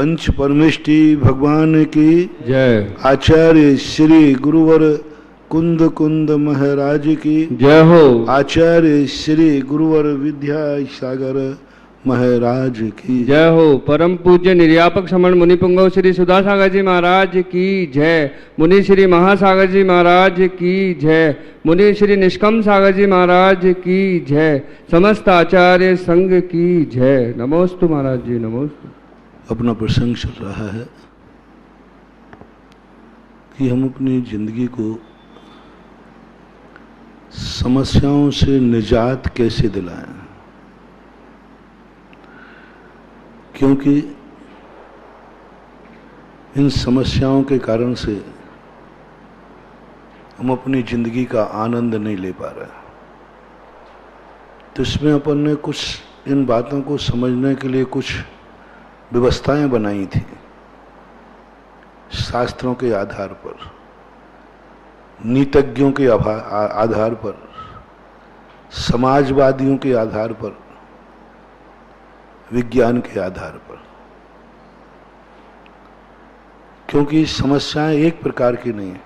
पंच परमेष्टि भगवान की जय। आचार्य श्री गुरुवर कुंद कुंद महाराज की जय हो। आचार्य श्री गुरुवर विद्या सागर महाराज की जय हो। परम पूज्य निर्यापक समण मुनि पुंगव श्री सुधा सागर जी महाराज की जय। मुनि श्री महासागर जी महाराज की जय। मुनि श्री निष्कम सागर जी महाराज की जय। समस्त आचार्य संघ की जय। नमोस्तु महाराज जी, नमोस्तु। अपना प्रसंग चल रहा है कि हम अपनी जिंदगी को समस्याओं से निजात कैसे दिलाएं, क्योंकि इन समस्याओं के कारण से हम अपनी जिंदगी का आनंद नहीं ले पा रहे। तो इसमें अपन ने कुछ इन बातों को समझने के लिए कुछ व्यवस्थाएं बनाई थी, शास्त्रों के आधार पर, नीतिज्ञों के आधार पर, समाजवादियों के आधार पर, विज्ञान के आधार पर। क्योंकि समस्याएं एक प्रकार की नहीं है।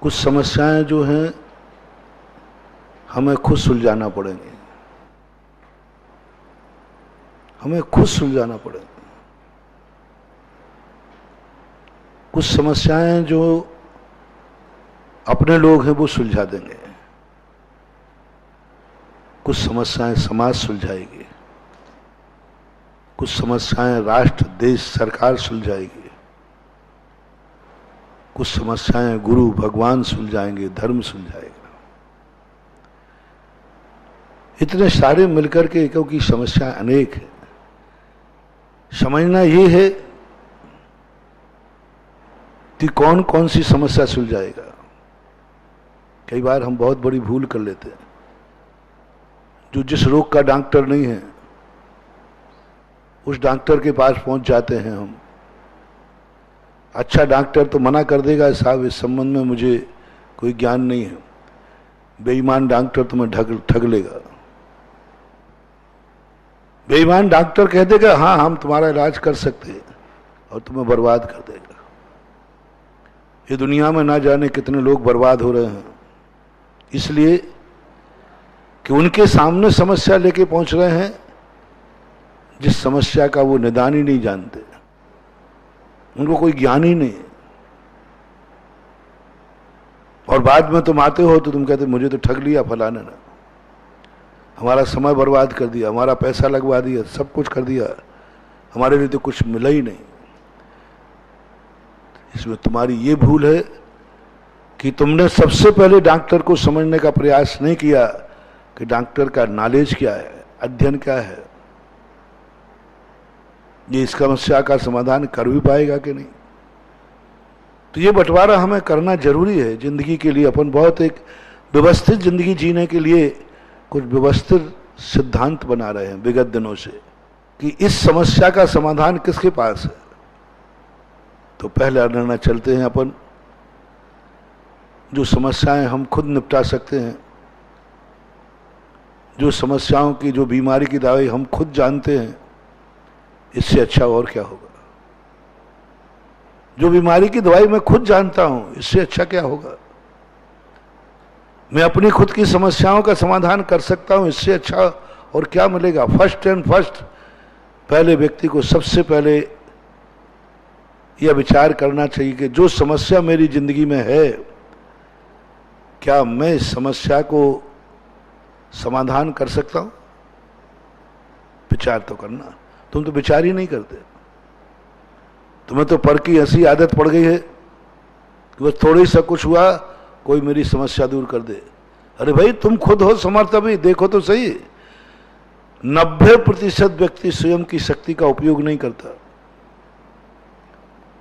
कुछ समस्याएं जो हैं हमें खुद सुलझाना पड़ेंगे, हमें खुद सुलझाना पड़ेगा। कुछ समस्याएं जो अपने लोग हैं वो सुलझा देंगे, कुछ समस्याएं समाज सुलझाएगी, कुछ समस्याएं राष्ट्र देश सरकार सुलझाएगी, कुछ समस्याएं गुरु भगवान सुलझाएंगे, धर्म सुलझाएगा। इतने सारे मिलकर के, क्योंकि समस्याएं अनेक है, समझना ये है कि कौन कौन सी समस्या सुलझाएगा। कई बार हम बहुत बड़ी भूल कर लेते हैं। जो जिस रोग का डॉक्टर नहीं है उस डॉक्टर के पास पहुंच जाते हैं हम। अच्छा डॉक्टर तो मना कर देगा, साहब इस संबंध में मुझे कोई ज्ञान नहीं है। बेईमान डॉक्टर तुम्हें ठग लेगा। बेईमान डॉक्टर कह देगा हाँ हम तुम्हारा इलाज कर सकते हैं, और तुम्हें बर्बाद कर देगा। ये दुनिया में ना जाने कितने लोग बर्बाद हो रहे हैं, इसलिए कि उनके सामने समस्या लेके पहुंच रहे हैं जिस समस्या का वो निदान ही नहीं जानते, उनको कोई ज्ञान ही नहीं है। और बाद में तुम आते हो तो तुम कहते मुझे तो ठग लिया फलाने ने, हमारा समय बर्बाद कर दिया, हमारा पैसा लगवा दिया, सब कुछ कर दिया, हमारे लिए तो कुछ मिला ही नहीं। इसमें तुम्हारी ये भूल है कि तुमने सबसे पहले डॉक्टर को समझने का प्रयास नहीं किया कि डॉक्टर का नॉलेज क्या है, अध्ययन क्या है, ये इस समस्या का समाधान कर भी पाएगा कि नहीं। तो ये बंटवारा हमें करना जरूरी है जिंदगी के लिए। अपन बहुत एक व्यवस्थित जिंदगी जीने के लिए कुछ व्यवस्थित सिद्धांत बना रहे हैं विगत दिनों से कि इस समस्या का समाधान किसके पास है। तो पहले निर्णय चलते हैं अपन, जो समस्याएं हम खुद निपटा सकते हैं, जो समस्याओं की, जो बीमारी की दवाई हम खुद जानते हैं, इससे अच्छा और क्या होगा। जो बीमारी की दवाई मैं खुद जानता हूं, इससे अच्छा क्या होगा। मैं अपनी खुद की समस्याओं का समाधान कर सकता हूं, इससे अच्छा और क्या मिलेगा। फर्स्ट एंड फर्स्ट, पहले व्यक्ति को सबसे पहले यह विचार करना चाहिए कि जो समस्या मेरी जिंदगी में है, क्या मैं इस समस्या को समाधान कर सकता हूं। विचार तो करना। तुम तो विचार ही नहीं करते। तुम्हें तो पर की हंसी आदत पड़ गई है कि बस थोड़ी सा कुछ हुआ कोई मेरी समस्या दूर कर दे। अरे भाई तुम खुद हो समर्थ, अभी देखो तो सही, 90% व्यक्ति स्वयं की शक्ति का उपयोग नहीं करता।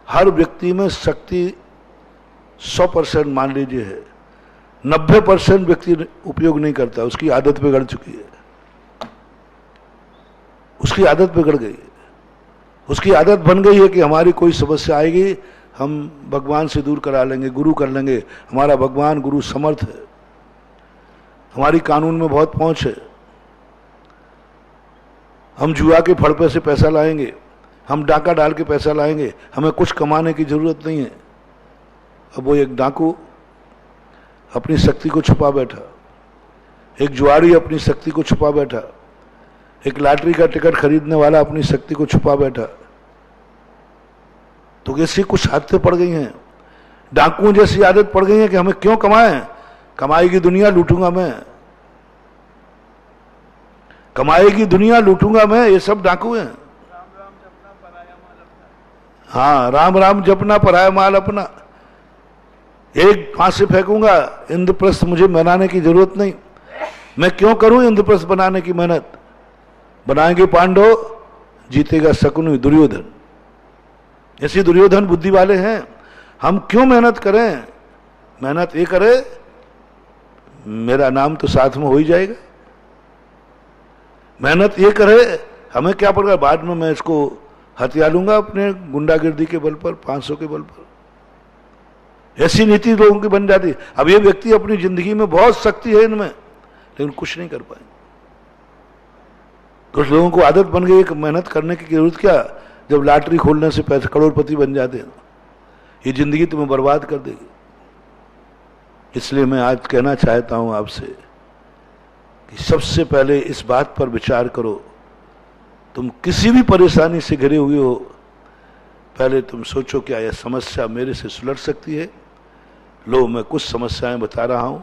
हर व्यक्ति में शक्ति 100% मान लीजिए है, 90% व्यक्ति उपयोग नहीं करता। उसकी आदत बिगड़ चुकी है, उसकी आदत बिगड़ गई है। उसकी आदत बन गई है कि हमारी कोई समस्या आएगी हम भगवान से दूर करा लेंगे, गुरु कर लेंगे, हमारा भगवान गुरु समर्थ है, हमारी कानून में बहुत पहुंच है, हम जुआ के फड़पे से पैसा लाएंगे, हम डाका डाल के पैसा लाएंगे, हमें कुछ कमाने की जरूरत नहीं है। अब वो एक डाकू अपनी शक्ति को छुपा बैठा, एक जुआरी अपनी शक्ति को छुपा बैठा, एक लॉटरी का टिकट खरीदने वाला अपनी शक्ति को छुपा बैठा। तो ऐसी कुछ आदतें पड़ गई हैं, डाकुओं जैसी आदत पड़ गई है कि हमें क्यों कमाएं, कमाएगी दुनिया लूटूंगा मैं, कमाएगी दुनिया लूटूंगा मैं, ये सब डाकू हैं। हाँ, राम राम जपना पराया माल अपना। एक फांसी फेंकूंगा, इंद्रप्रस्थ मुझे बनाने की जरूरत नहीं, मैं क्यों करूं इंद्रप्रस्थ बनाने की मेहनत। बनाएंगे पांडव, जीतेगा शकुनि दुर्योधन। ऐसी दुर्योधन बुद्धि वाले हैं, हम क्यों मेहनत करें। मेहनत ये करे, मेरा नाम तो साथ में हो ही जाएगा। मेहनत ये करे, हमें क्या पड़ेगा, बाद में मैं इसको हथिया लूंगा अपने गुंडागिर्दी के बल पर, 500 के बल पर। ऐसी नीति लोगों की बन जाती। अब ये व्यक्ति अपनी जिंदगी में बहुत शक्ति है इनमें, लेकिन कुछ नहीं कर पाए। कुछ लोगों को आदत बन गई कि मेहनत करने की जरूरत क्या, जब लॉटरी खोलने से पैसे करोड़पति बन जाते हैं। ये जिंदगी तुम्हें बर्बाद कर देगी। इसलिए मैं आज कहना चाहता हूं आपसे कि सबसे पहले इस बात पर विचार करो, तुम किसी भी परेशानी से घिरे हुए हो, पहले तुम सोचो क्या यह समस्या मेरे से सुलझ सकती है। लो, मैं कुछ समस्याएं बता रहा हूं,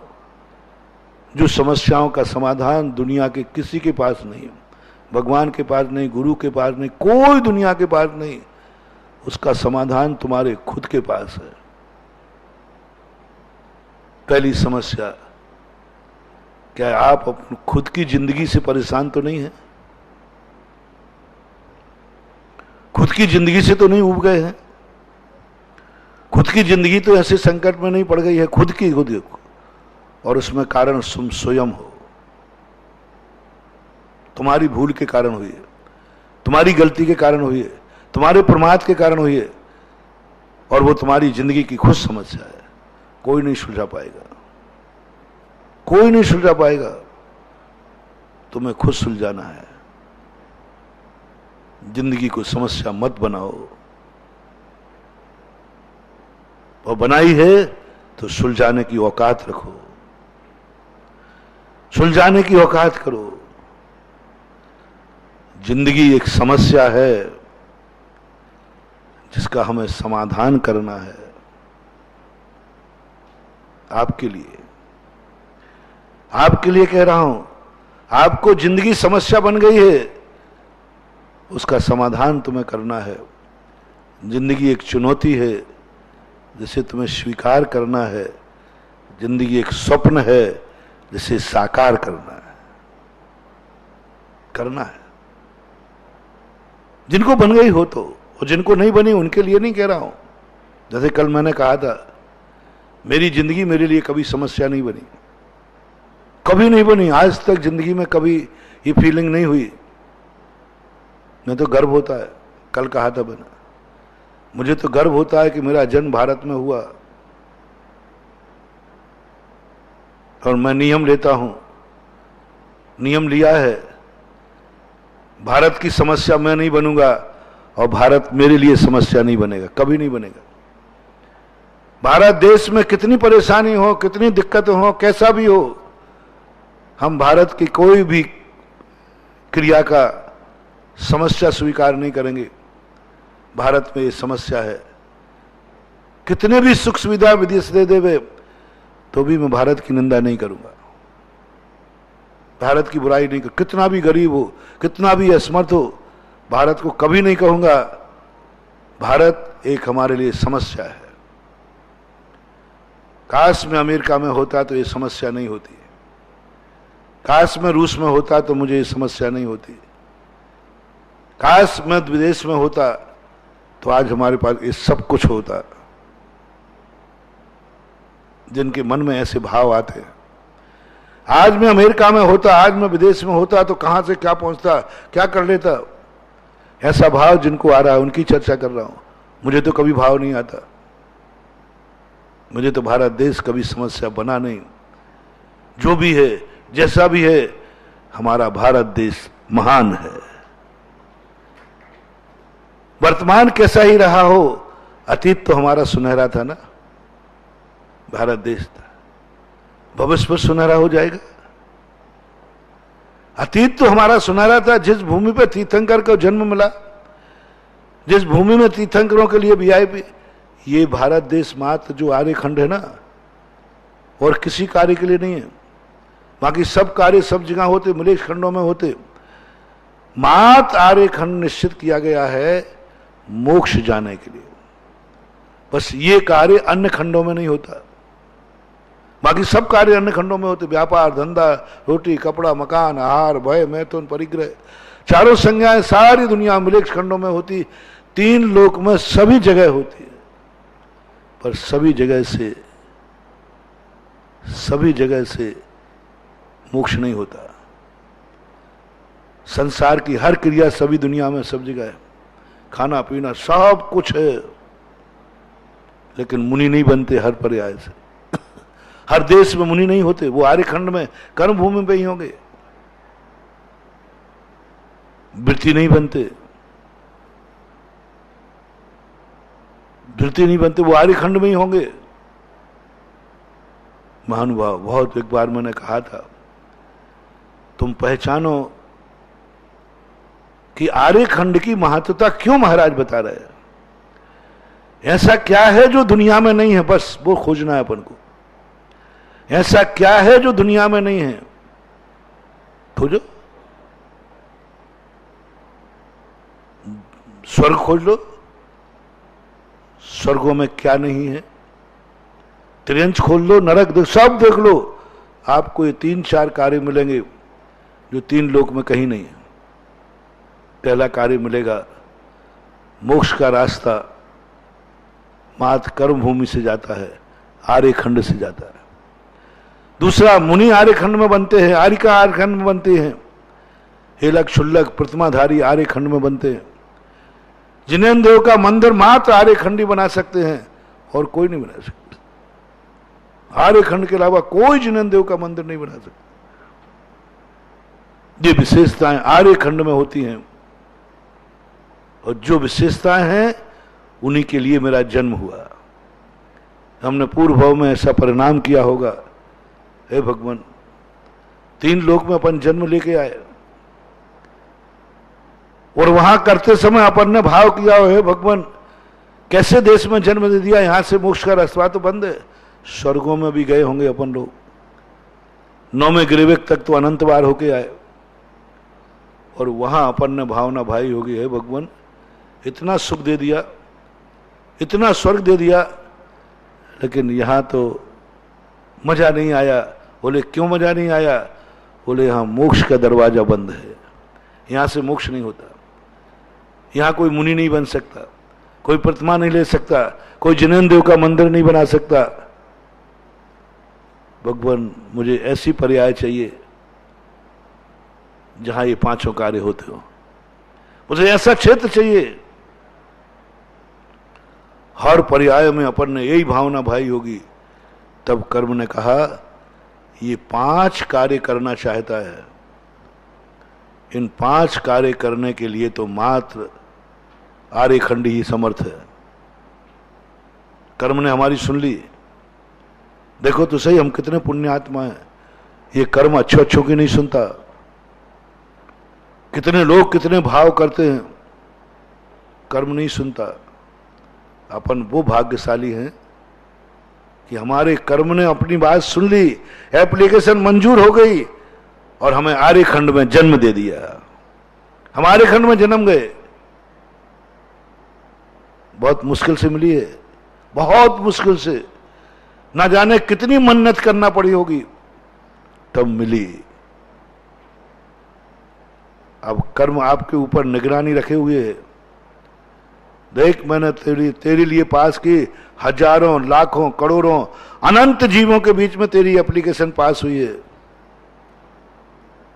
जो समस्याओं का समाधान दुनिया के किसी के पास नहीं है, भगवान के पास नहीं, गुरु के पास नहीं, कोई दुनिया के पास नहीं। उसका समाधान तुम्हारे खुद के पास है। पहली समस्या, क्या आप अपनी खुद की जिंदगी से परेशान तो नहीं है? खुद की जिंदगी से तो नहीं उब गए हैं? खुद की जिंदगी तो ऐसे संकट में नहीं पड़ गई है, खुद की खुद, और उसमें कारण तुम स्वयं हो। तुम्हारी भूल के कारण हुई है, तुम्हारी गलती के कारण हुई है, तुम्हारे प्रमाद के कारण हुई है, और वो तुम्हारी जिंदगी की खुद समस्या है। कोई नहीं सुलझा पाएगा, कोई नहीं सुलझा पाएगा, तुम्हें खुद सुलझाना है। जिंदगी को समस्या मत बनाओ, और बनाई है तो सुलझाने की औकात रखो, सुलझाने की औकात करो। जिंदगी एक समस्या है जिसका हमें समाधान करना है। आपके लिए कह रहा हूं, आपको जिंदगी समस्या बन गई है, उसका समाधान तुम्हें करना है। जिंदगी एक चुनौती है जिसे तुम्हें स्वीकार करना है। जिंदगी एक स्वप्न है जिसे साकार करना है। जिनको बन गई हो तो, और जिनको नहीं बनी उनके लिए नहीं कह रहा हूं। जैसे कल मैंने कहा था, मेरी जिंदगी मेरे लिए कभी समस्या नहीं बनी, कभी नहीं बनी। आज तक जिंदगी में कभी ये फीलिंग नहीं हुई। मैं तो गर्व होता है, कल कहा था मैंने, मुझे तो गर्व होता है कि मेरा जन्म भारत में हुआ, और मैं नियम लेता हूं, नियम लिया है, भारत की समस्या मैं नहीं बनूंगा और भारत मेरे लिए समस्या नहीं बनेगा, कभी नहीं बनेगा। भारत देश में कितनी परेशानी हो, कितनी दिक्कत हो, कैसा भी हो, हम भारत की कोई भी क्रिया का समस्या स्वीकार नहीं करेंगे। भारत में ये समस्या है, कितने भी सुख सुविधा विदेश दे देवे तो भी मैं भारत की निंदा नहीं करूंगा, भारत की बुराई नहीं कर। कितना भी गरीब हो, कितना भी असमर्थ हो, भारत को कभी नहीं कहूंगा भारत एक हमारे लिए समस्या है। काश में अमेरिका में होता तो ये समस्या नहीं होती, काश में रूस में होता तो मुझे ये समस्या नहीं होती, काश में विदेश में होता तो आज हमारे पास ये सब कुछ होता। जिनके मन में ऐसे भाव आते हैं, आज मैं अमेरिका में होता, आज मैं विदेश में होता तो कहां से क्या पहुंचता, क्या कर लेता, ऐसा भाव जिनको आ रहा है उनकी चर्चा कर रहा हूं। मुझे तो कभी भाव नहीं आता, मुझे तो भारत देश कभी समस्या बना नहीं। जो भी है, जैसा भी है, हमारा भारत देश महान है। वर्तमान कैसा ही रहा हो, अतीत तो हमारा सुनहरा था ना, भारत देश था, भविष्य पर सुनहरा हो जाएगा। अतीत तो हमारा सुनहरा था, जिस भूमि पर तीर्थंकर को जन्म मिला, जिस भूमि में तीर्थंकरों के लिए वीआईपी, ये भारत देश मात्र जो आर्यखंड है ना, और किसी कार्य के लिए नहीं है। बाकी सब कार्य सब जगह होते, मिलेश खंडों में होते, मात्र आर्यखंड निश्चित किया गया है मोक्ष जाने के लिए। बस ये कार्य अन्य खंडों में नहीं होता, बाकी सब कार्य अन्य खंडों में होते। व्यापार, धंधा, रोटी, कपड़ा, मकान, आहार, भय, मैथुन, परिग्रह, चारों संज्ञाएं सारी दुनिया मिलेक्ष खंडों में होती, 3 लोक में सभी जगह होती है, पर सभी जगह से मोक्ष नहीं होता। संसार की हर क्रिया सभी दुनिया में सब जगह है, खाना पीना सब कुछ है, लेकिन मुनि नहीं बनते हर पर्याय से। हर देश में मुनि नहीं होते, वो आर्यखंड में कर्म भूमि पे ही होंगे, वृत्ति नहीं बनते, वो आर्यखंड में ही होंगे। महानुभाव, बहुत एक बार मैंने कहा था, तुम पहचानो कि आर्यखंड की महत्वता क्यों महाराज बता रहे हैं। ऐसा क्या है जो दुनिया में नहीं है, बस वो खोजना है अपन को। ऐसा क्या है जो दुनिया में नहीं है, खोजो। स्वर्ग खोज लो, स्वर्गों में क्या नहीं है। त्रियंच खोल लो, नरक सब देख लो, आपको ये 3-4 कार्य मिलेंगे जो 3 लोक में कहीं नहीं है। पहला कार्य मिलेगा, मोक्ष का रास्ता मात्र कर्म भूमि से जाता है, आर्यखंड से जाता है। दूसरा, मुनि आर्यखंड में बनते हैं, आर्यिका आर्यखंड में बनते हैं, हेलक शुल्लक प्रतिमाधारी आर्यखंड में बनते हैं। जिनेन्द्र देव का मंदिर मात्र आर्यखंडी बना सकते हैं, और कोई नहीं बना सकता। आर्यखंड के अलावा कोई जिनेन्द्र देव का मंदिर नहीं बना सकता। ये विशेषताएं आर्यखंड में होती हैं, और जो विशेषताएं हैं उन्हीं के लिए मेरा जन्म हुआ। हमने पूर्व भाव में ऐसा परिणाम किया होगा, हे भगवान, 3 लोक में अपन जन्म लेके आए, और वहां करते समय अपन ने भाव किया हो, हे भगवान, कैसे देश में जन्म दे दिया, यहां से मोक्ष का रास्ता तो बंद है। स्वर्गों में भी गए होंगे अपन लोग, 9वें गिरिवेक तक तो अनंत बार होके आए, और वहां अपन ने भावना भाई होगी, हे भगवान, इतना सुख दे दिया, इतना स्वर्ग दे दिया, लेकिन यहां तो मजा नहीं आया। बोले क्यों मजा नहीं आया? बोले यहां मोक्ष का दरवाजा बंद है, यहां से मोक्ष नहीं होता, यहां कोई मुनि नहीं बन सकता, कोई प्रतिमा नहीं ले सकता, कोई जिनेन्द्र देव का मंदिर नहीं बना सकता। भगवान, मुझे ऐसी पर्याय चाहिए जहां ये 5 कार्य होते हो, मुझे ऐसा क्षेत्र चाहिए। हर पर्याय में अपन ने यही भावना भाई होगी। तब कर्म ने कहा, ये 5 कार्य करना चाहता है, इन 5 कार्य करने के लिए तो मात्र आर्यखंड ही समर्थ है। कर्म ने हमारी सुन ली। देखो तो सही, हम कितने पुण्यात्मा हैं। ये कर्म अच्छों की नहीं सुनता। कितने लोग कितने भाव करते हैं, कर्म नहीं सुनता। अपन वो भाग्यशाली हैं कि हमारे कर्म ने अपनी बात सुन ली, एप्लीकेशन मंजूर हो गई, और हमें आर्यखंड में जन्म दे दिया। हम आर्यखंड में जन्म गए। बहुत मुश्किल से मिली है, बहुत मुश्किल से, ना जाने कितनी मन्नत करना पड़ी होगी, तब मिली। अब कर्म आपके ऊपर निगरानी रखे हुए है। देख, मैंने तेरे लिए पास की, हजारों, लाखों, करोड़ों, अनंत जीवों के बीच में तेरी एप्लीकेशन पास हुई है।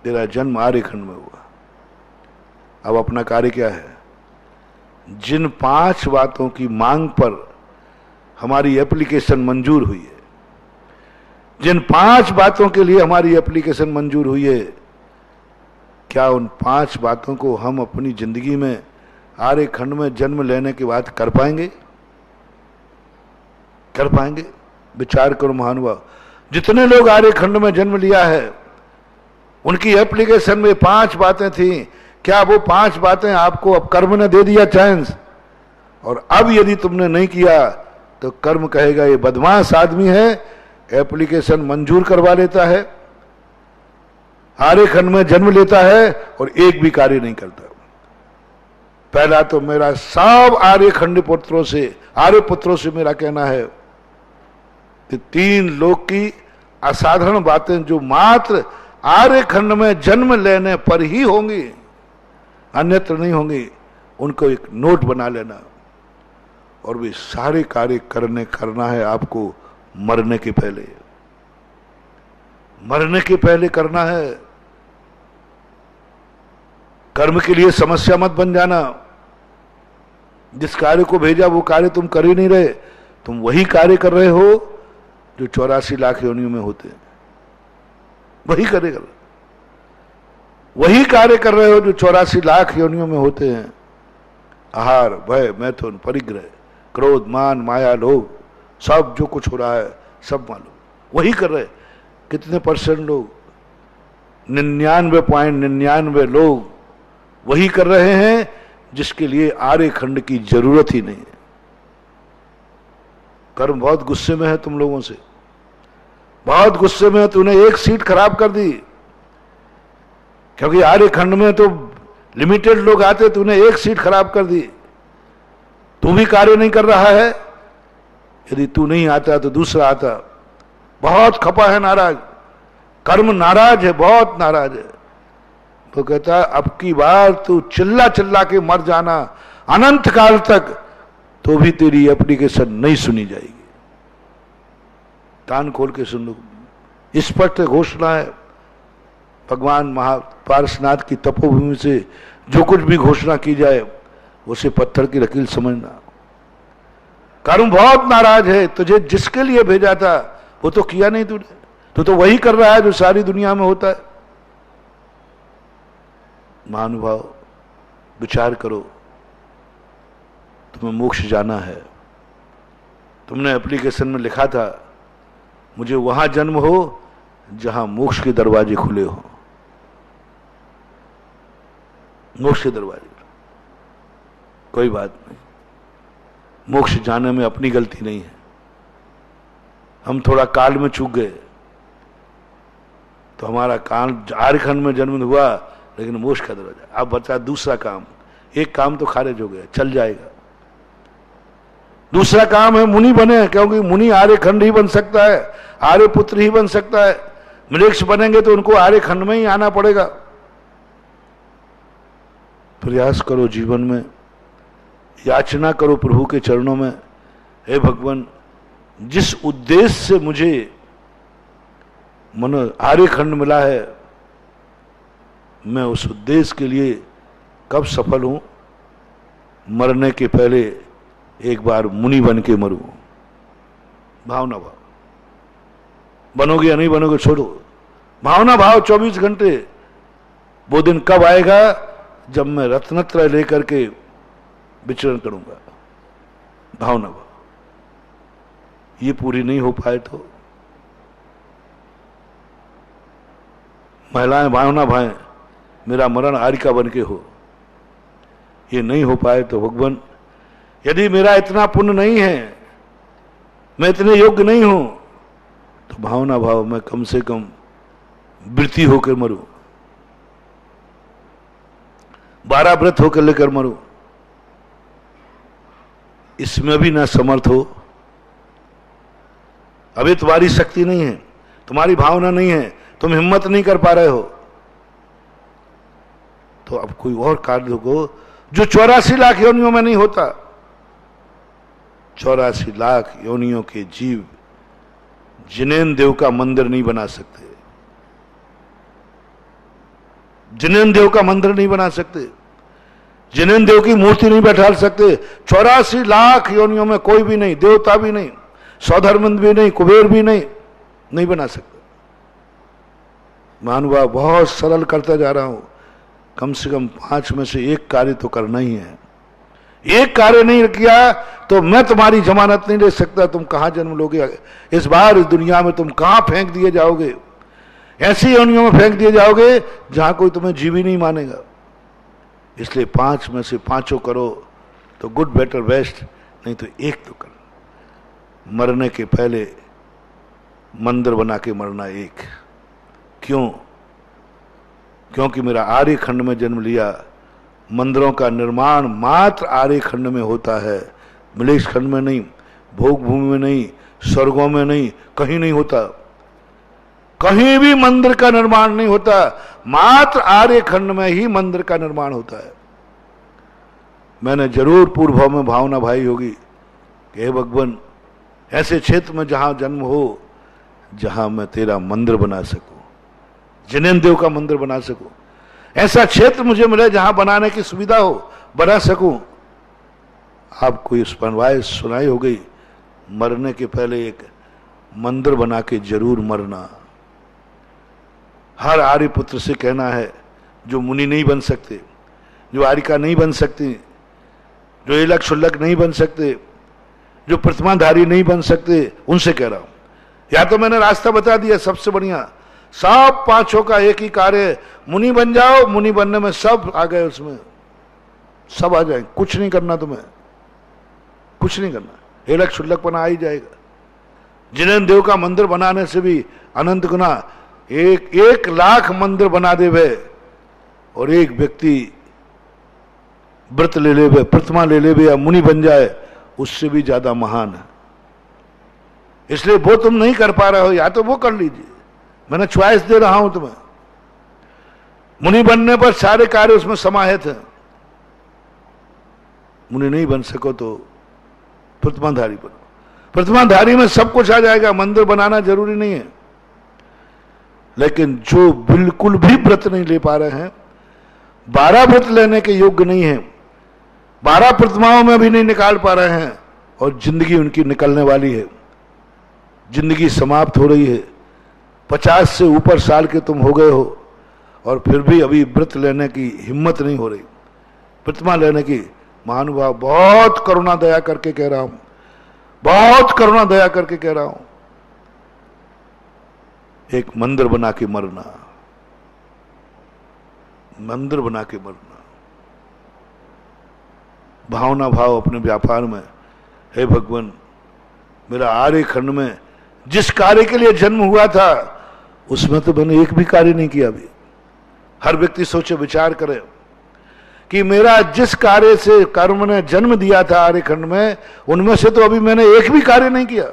तेरा जन्म आर्यखंड में हुआ। अब अपना कार्य क्या है? जिन 5 बातों की मांग पर हमारी एप्लीकेशन मंजूर हुई है, जिन 5 बातों के लिए हमारी एप्लीकेशन मंजूर हुई है, क्या उन 5 बातों को हम अपनी जिंदगी में आर्य खंड में जन्म लेने के बाद कर पाएंगे? कर पाएंगे? विचार करो महानुभाव। जितने लोग आर्य खंड में जन्म लिया है, उनकी एप्लीकेशन में 5 बातें थी। क्या वो 5 बातें आपको अब कर्म ने दे दिया चांस? और अब यदि तुमने नहीं किया तो कर्म कहेगा ये बदमाश आदमी है, एप्लीकेशन मंजूर करवा लेता है, आर्य खंड में जन्म लेता है और एक भी कार्य नहीं करता। पहला तो मेरा सब आर्य खंड पुत्रों से, आर्य पुत्रों से मेरा कहना है कि 3 लोक की असाधारण बातें जो मात्र आर्य खंड में जन्म लेने पर ही होंगी, अन्यत्र नहीं होंगी, उनको एक नोट बना लेना। और वे सारे कार्य करना है आपको मरने के पहले। मरने के पहले करना है। कर्म के लिए समस्या मत बन जाना। जिस कार्य को भेजा वो कार्य तुम कर ही नहीं रहे, तुम वही कार्य कर रहे हो जो 84 लाख योनियों में होते हैं। वही करेगा, वही कार्य कर रहे हो जो 84 लाख योनियों में होते हैं। आहार, भय, मैथुन, परिग्रह, क्रोध, मान, माया, लोभ, सब जो कुछ हो रहा है सब मालूम वही कर रहे। कितने % लोग, 99.99 लोग वही कर रहे हैं जिसके लिए आर्य खंड की जरूरत ही नहीं है। कर्म बहुत गुस्से में है तुम लोगों से, बहुत गुस्से में है। तूने एक सीट खराब कर दी, क्योंकि आर्य खंड में तो लिमिटेड लोग आते, तूने एक सीट खराब कर दी। तू भी कार्य नहीं कर रहा है। यदि तू नहीं आता तो दूसरा आता। बहुत खपा है, नाराज, कर्म नाराज है, बहुत नाराज है। तो कहता है अब की बार तू चिल्ला चिल्ला के मर जाना अनंत काल तक, तो भी तेरी एप्लीकेशन नहीं सुनी जाएगी। कान खोल के सुन लो, स्पष्ट घोषणा है। भगवान महापार्श्वनाथ की तपोभूमि से जो कुछ भी घोषणा की जाए उसे पत्थर की लकीर समझना। कर्म बहुत नाराज है, तुझे जिसके लिए भेजा था वो तो किया नहीं तूने, तो वही कर रहा है जो सारी दुनिया में होता है। महानुभाव, विचार करो, तुम्हें मोक्ष जाना है। तुमने एप्लीकेशन में लिखा था मुझे वहां जन्म हो जहां मोक्ष के दरवाजे खुले हो। मोक्ष के दरवाजे, कोई बात नहीं, मोक्ष जाने में अपनी गलती नहीं है। हम थोड़ा काल में चूक गए तो हमारा काल झारखंड में जन्म हुआ, लेकिन मोक्ष का दरवाजा। अब बचा दूसरा काम। एक काम तो खारिज हो गया, चल जाएगा। दूसरा काम है मुनि बने, क्योंकि मुनि आर्य खंड ही बन सकता है, आर्य पुत्र ही बन सकता है। मृक्ष बनेंगे तो उनको आर्य खंड में ही आना पड़ेगा। प्रयास करो जीवन में, याचना करो प्रभु के चरणों में, हे भगवान, जिस उद्देश्य से मुझे मन आर्य खंड मिला है, मैं उस उद्देश्य के लिए कब सफल हूं? मरने के पहले एक बार मुनि बन के मरूं। भावना भाव, बनोगे या नहीं बनोगे छोड़ो। भावना भाव 24 घंटे। वो दिन कब आएगा जब मैं रत्नत्रय लेकर के विचरण करूंगा। भावना भाव, ये पूरी नहीं हो पाए तो महिलाएं भावना भाएं मेरा मरण आर्यिका बन के हो। ये नहीं हो पाए तो भगवान, यदि मेरा इतना पुण्य नहीं है, मैं इतने योग्य नहीं हूं, तो भावना भाव मैं कम से कम वृत्ति होकर मरूं, 12 व्रत होकर लेकर मरूं। इसमें भी ना समर्थ हो। अभी तुम्हारी शक्ति नहीं है, तुम्हारी भावना नहीं है, तुम हिम्मत नहीं कर पा रहे हो, तो अब कोई और कार्य हो जो 84 लाख योनियों में नहीं होता। 84 लाख योनियों के जीव जिनेन्द्र देव का मंदिर नहीं बना सकते। जिनेन्द्र देव का मंदिर नहीं बना सकते, जिनेन्द्र देव की मूर्ति नहीं बैठा सकते। 84 लाख योनियों में कोई भी नहीं, देवता भी नहीं, सौधर्मंद भी नहीं, कुबेर भी नहीं बना सकते। महानुभाव, बहुत सरल करता जा रहा हूं। कम से कम 5 में से एक कार्य तो करना ही है। एक कार्य नहीं किया तो मैं तुम्हारी जमानत नहीं ले सकता। तुम कहां जन्म लोगे इस बार, इस दुनिया में तुम कहां फेंक दिए जाओगे? ऐसी योनियों में फेंक दिए जाओगे जहां कोई तुम्हें जीवी नहीं मानेगा। इसलिए 5 में से 5 करो तो गुड बेटर बेस्ट, नहीं तो एक तो करो। मरने के पहले मंदिर बना के मरना एक। क्यों? क्योंकि मेरा आर्य खंड में जन्म लिया। मंदिरों का निर्माण मात्र आर्य खंड में होता है, मिलेश खंड में नहीं, भोग भूमि में नहीं, स्वर्गों में नहीं, कहीं नहीं होता। कहीं भी मंदिर का निर्माण नहीं होता, मात्र आर्य खंड में ही मंदिर का निर्माण होता है। मैंने जरूर पूर्व भाव में भावना भाई होगी कि हे भगवान, ऐसे क्षेत्र में जहां जन्म हो, जहां मैं तेरा मंदिर बना सकूं, जिनेन्द्र देव का मंदिर बना सकूं। ऐसा क्षेत्र मुझे मिले जहां बनाने की सुविधा हो, बना सकूं। आपको इस बनवाए सुनाई हो गई, मरने के पहले एक मंदिर बना के जरूर मरना। हर आर्य पुत्र से कहना है, जो मुनि नहीं बन सकते, जो आर्यिका नहीं बन सकती, जो एलक क्षुल्लक नहीं बन सकते, जो प्रतिमाधारी नहीं बन सकते, उनसे कह रहा हूं। या तो मैंने रास्ता बता दिया सबसे बढ़िया, सब 5 का एक ही कार्य, मुनि बन जाओ। मुनि बनने में सब आ गए, उसमें सब आ जाए, कुछ नहीं करना तुम्हें, कुछ नहीं करना, एलक क्षुल्लकपना आ ही जाएगा। जिनेन्द्र देव का मंदिर बनाने से भी अनंत गुना, 1 लाख मंदिर बना दे वे और एक व्यक्ति व्रत ले ले, प्रतिमा ले ले या मुनि बन जाए, उससे भी ज्यादा महान है। इसलिए वो तुम नहीं कर पा रहे हो, या तो वो कर लीजिए, मैंने च्वाइस दे रहा हूं तुम्हें। मुनि बनने पर सारे कार्य उसमें समाहित हैं। मुनि नहीं बन सको तो प्रतिमाधारी बनो। प्रतिमाधारी में सब कुछ आ जाएगा, मंदिर बनाना जरूरी नहीं है। लेकिन जो बिल्कुल भी व्रत नहीं ले पा रहे हैं, 12 व्रत लेने के योग्य नहीं है, 12 प्रतिमाओं में भी नहीं निकाल पा रहे हैं, और जिंदगी उनकी निकलने वाली है, जिंदगी समाप्त हो रही है, 50 से ऊपर साल के तुम हो गए हो, और फिर भी अभी व्रत लेने की हिम्मत नहीं हो रही, प्रतिमा लेने की। महानुभाव, बहुत करुणा दया करके कह रहा हूं, बहुत करुणा दया करके कह रहा हूं, एक मंदिर बना के मरना, मंदिर बना के मरना। भावना भाव अपने व्यापार में, हे भगवान, मेरा आर्य खंड में जिस कार्य के लिए जन्म हुआ था, उसमें तो मैंने एक भी कार्य नहीं किया। अभी हर व्यक्ति सोचे, विचार करे कि मेरा जिस कार्य से कर्म ने जन्म दिया था आर्य खंड में, उनमें से तो अभी मैंने एक भी कार्य नहीं किया।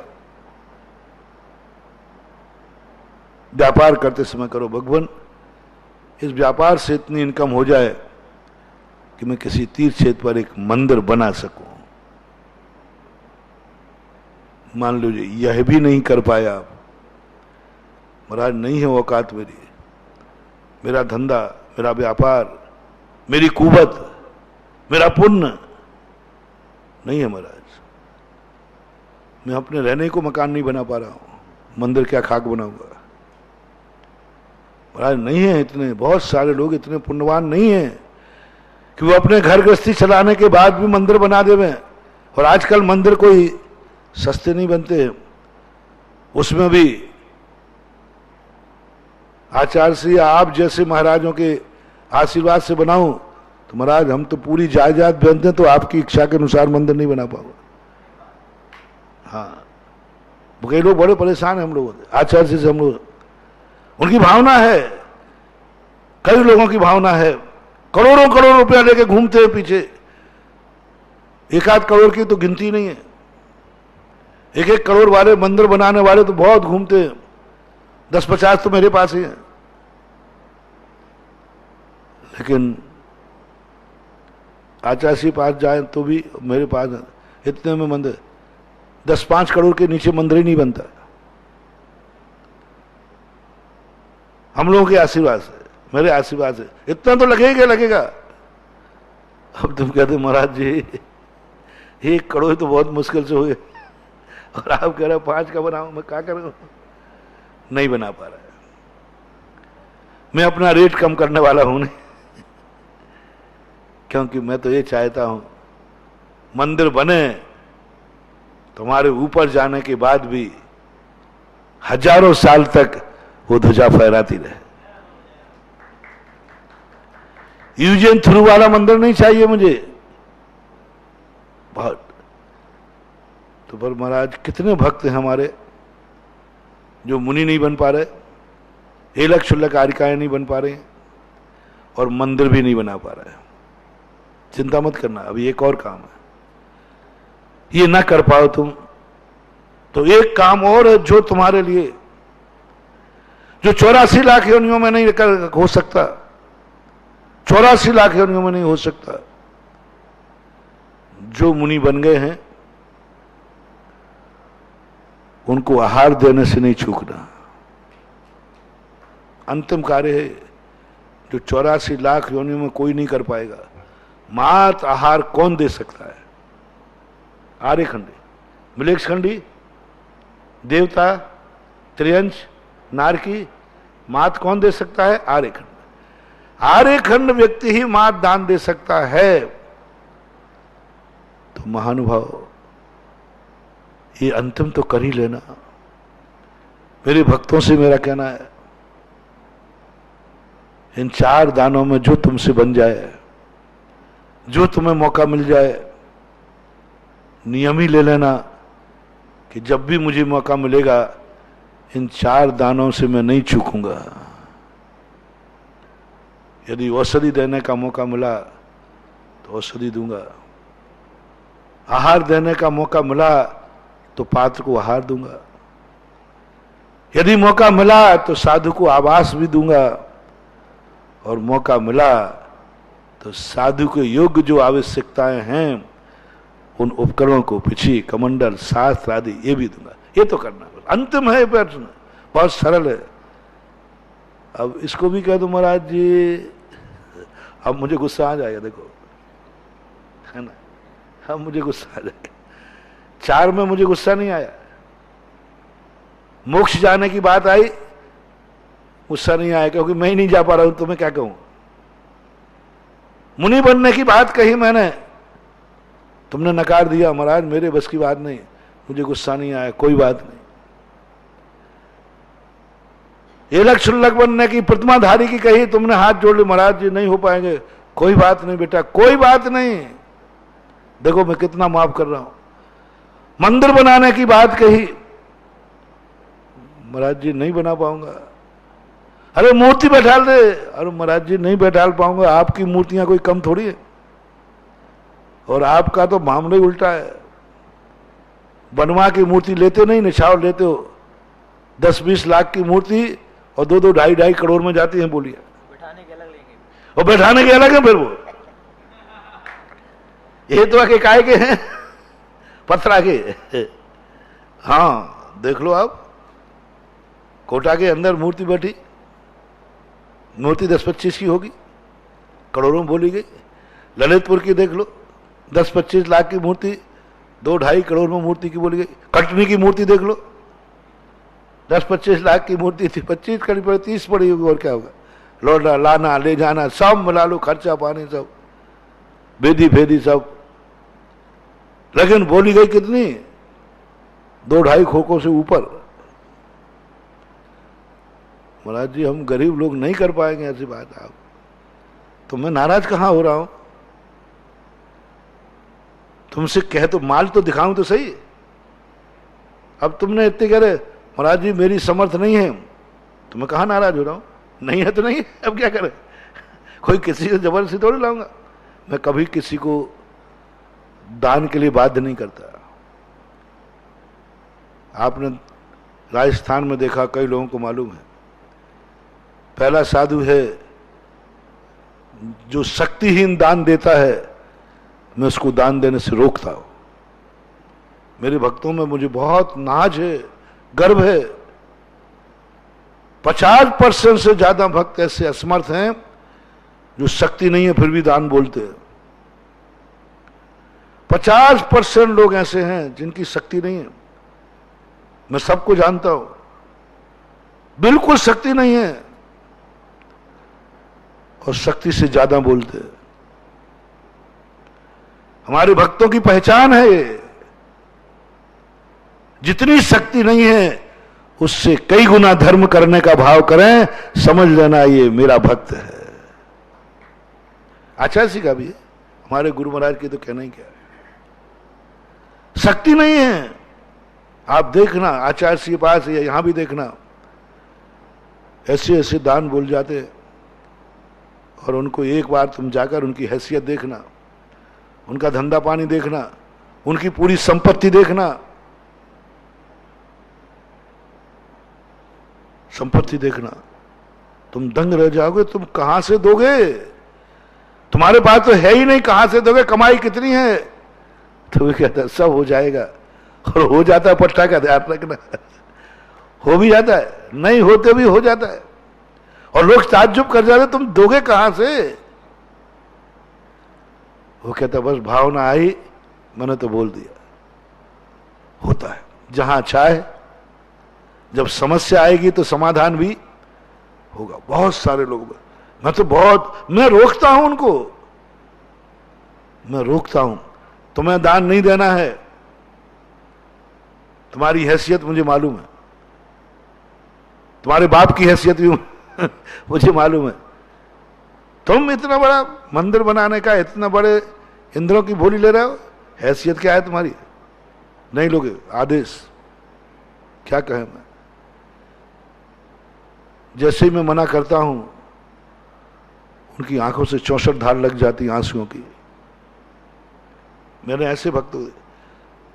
व्यापार करते समय करो, भगवान इस व्यापार से इतनी इनकम हो जाए कि मैं किसी तीर्थ क्षेत्र पर एक मंदिर बना सकूं। मान लीजिए यह भी नहीं कर पाया आप, महाराज नहीं है औकात मेरी, मेरा धंधा, मेरा व्यापार, मेरी कुवत, मेरा पुण्य नहीं है महाराज। मैं अपने रहने को मकान नहीं बना पा रहा हूं, मंदिर क्या खाक बनाऊंगा। महाराज नहीं है इतने, बहुत सारे लोग इतने पुण्यवान नहीं हैं कि वो अपने घर गृहस्थी चलाने के बाद भी मंदिर बना देवे। और आजकल मंदिर कोई सस्ते नहीं बनते, उसमें भी आचार्य श्री आप जैसे महाराजों के आशीर्वाद से बनाऊं तो महाराज हम तो पूरी जायदाद बेचते, तो आपकी इच्छा के अनुसार मंदिर नहीं बना पाऊंगा। हाँ, कई लोग बड़े परेशान हैं हम लोगों से, आचार्य से हम लोग, उनकी भावना है, कई लोगों की भावना है, करोड़ों करोड़ रुपया लेके घूमते हैं पीछे, 1-8 करोड़ की तो गिनती नहीं है। 1-1 करोड़ वाले मंदिर बनाने वाले तो बहुत घूमते हैं, 10-50 तो मेरे पास ही है। लेकिन आचार्य पास जाए तो भी मेरे पास है, इतने में मंदिर 10-5 करोड़ के नीचे मंदिर ही नहीं बनता। हम लोगों के आशीर्वाद से, मेरे आशीर्वाद से इतना तो लगेगा लगेगा। अब तुम कहते महाराज जी 1 करोड़ तो बहुत मुश्किल से हुए, और आप कह रहे हो 5 का बनाऊं, मैं क्या करूं? नहीं बना पा रहा है। मैं अपना रेट कम करने वाला हूं नहीं, क्योंकि मैं तो ये चाहता हूं मंदिर बने, तुम्हारे ऊपर जाने के बाद भी हजारों साल तक वो ध्वजा फहराती रहे। यूजेन थ्रू वाला मंदिर नहीं चाहिए मुझे बहुत। तो पर महाराज कितने भक्त हैं हमारे जो मुनि नहीं बन पा रहे, एलक शुल्लक आरिकाएं नहीं बन पा रहे हैं, और मंदिर भी नहीं बना पा रहे। चिंता मत करना, अभी एक और काम है। ये ना कर पाओ तुम तो एक काम और है जो तुम्हारे लिए, जो 84 लाख योनियों में नहीं हो सकता, 84 लाख योनियों में नहीं हो सकता। जो मुनि बन गए हैं उनको आहार देने से नहीं चूकना। अंतिम कार्य है जो 84 लाख योनियों में कोई नहीं कर पाएगा। मात आहार कौन दे सकता है? आर्यखंडी, मिलेक्षखंडी, देवता, त्रियंश, नारकी, मात कौन दे सकता है? आर्यखंड। आर्यखंड व्यक्ति ही मात दान दे सकता है। तो महानुभाव ये अंतिम तो कर ही लेना। मेरे भक्तों से मेरा कहना है, इन 4 दानों में जो तुमसे बन जाए, जो तुम्हें मौका मिल जाए, नियम ही ले लेना कि जब भी मुझे मौका मिलेगा इन 4 दानों से मैं नहीं चूकूंगा। यदि औषधि देने का मौका मिला तो औषधि दूंगा, आहार देने का मौका मिला तो पात्र को आहार दूंगा, यदि मौका मिला तो साधु को आवास भी दूंगा, और मौका मिला तो साधु के योग्य जो आवश्यकताएं हैं उन उपकरणों को, पिछी, कमंडल, शास्त्र आदि ये भी दूंगा। ये तो करना अंतिम है प्रश्न, बहुत सरल है। अब इसको भी कह दो महाराज जी, अब मुझे गुस्सा आ जाएगा, देखो है ना, अब मुझे गुस्सा आ जाएगा। 4 में मुझे गुस्सा नहीं आया, मोक्ष जाने की बात आई गुस्सा नहीं आया, क्योंकि मैं ही नहीं जा पा रहा हूं तो मैं क्या कहूं। मुनि बनने की बात कही मैंने, तुमने नकार दिया, महाराज मेरे बस की बात नहीं, मुझे गुस्सा नहीं आया, कोई बात नहीं। एलक शुल्लक बनने की, प्रतिमाधारी की कही, तुमने हाथ जोड़ ली, महाराज जी नहीं हो पाएंगे, कोई बात नहीं बेटा, कोई बात नहीं, देखो मैं कितना माफ कर रहा हूं। मंदिर बनाने की बात कही, महाराज जी नहीं बना पाऊंगा। अरे मूर्ति बैठाल दे, अरे महाराज जी नहीं बैठाल पाऊंगा, आपकी मूर्तियां कोई कम थोड़ी है, और आपका तो मामला ही उल्टा है। बनवा की मूर्ति लेते नहीं, निछावर लेते हो। 10-20 लाख की मूर्ति और 2-2, 2.5 करोड़ में जाती है, बोलिए। बैठाने के अलग लेंगे, और बैठाने के अलग है फिर वो। ये तो आके काय के हैं, पत्थरा के। हाँ देख लो आप, कोटा के अंदर मूर्ति बैठी, मूर्ति 10-25 की होगी, करोड़ों में बोली गई। ललितपुर की देख लो, 10-25 लाख की मूर्ति, 2-2.5 करोड़ में मूर्ति की बोली गई। कटनी की मूर्ति देख लो, 10-25 लाख की मूर्ति थी, 25 करीब पड़ी, 30 पड़ी होगी, और क्या होगा। लौटना, लाना, ले जाना, सब मिला लो, खर्चा पानी सब, बेदी फेदी सब, लेकिन बोली गई कितनी? 2-2.5 खोखों से ऊपर। महाराज जी हम गरीब लोग नहीं कर पाएंगे ऐसी बात। आप तो मैं नाराज कहां हो रहा हूं? तुमसे कह तो माल तो दिखाऊं तो सही। अब तुमने इतने कह रहे महाराज जी मेरी समर्थ नहीं है, तो मैं कहां नाराज हो रहा हूं? नहीं है तो नहीं है, अब क्या करें। कोई किसी से जबरदस्ती थोड़ी लाऊंगा। मैं कभी किसी को दान के लिए बाध्य नहीं करता। आपने राजस्थान में देखा, कई लोगों को मालूम है, पहला साधु है जो शक्तिहीन दान देता है, मैं उसको दान देने से रोकता हूं। मेरे भक्तों में मुझे बहुत नाज है, गर्व है। 50% से ज्यादा भक्त ऐसे असमर्थ हैं जो शक्ति नहीं है फिर भी दान बोलते हैं। 50% लोग ऐसे हैं जिनकी शक्ति नहीं है। मैं सबको जानता हूं, बिल्कुल शक्ति नहीं है और शक्ति से ज्यादा बोलते हैं। हमारे भक्तों की पहचान है ये। जितनी शक्ति नहीं है उससे कई गुना धर्म करने का भाव करें, समझ लेना ये मेरा भक्त है। आचार्य जी का भी है, हमारे गुरु महाराज की तो कहना ही क्या है। शक्ति नहीं है, आप देखना आचार्य जी के पास या यहां भी देखना, ऐसे ऐसे दान बोल जाते हैं, और उनको एक बार तुम जाकर उनकी हैसियत देखना, उनका धंधा पानी देखना, उनकी पूरी संपत्ति देखना, संपत्ति देखना, तुम दंग रह जाओगे। तुम कहां से दोगे? तुम्हारे पास तो है ही नहीं, कहां से दोगे? कमाई कितनी है? तो वो कहता है सब हो जाएगा, और हो जाता है। पट्टा का ध्यान रखना, हो भी जाता है, नहीं होते भी हो जाता है, और लोग ताज्जुब कर जाते तुम दोगे कहां से? वो कहता बस भावना आई, मैंने तो बोल दिया। होता है जहां चाहे, जब समस्या आएगी तो समाधान भी होगा। बहुत सारे लोग, मैं रोकता हूं उनको, मैं रोकता हूं। तुम्हें दान नहीं देना है, तुम्हारी हैसियत मुझे मालूम है, तुम्हारे बाप की हैसियत भी मुझे मालूम है। तुम इतना बड़ा मंदिर बनाने का इतना बड़े इंद्रों की भोली ले रहे हो, हैसियत क्या है तुम्हारी? नहीं लोगे आदेश, क्या कहें मैं। जैसे ही मैं मना करता हूं, उनकी आंखों से 64 धार लग जाती आंसुओं की। मैंने ऐसे भक्त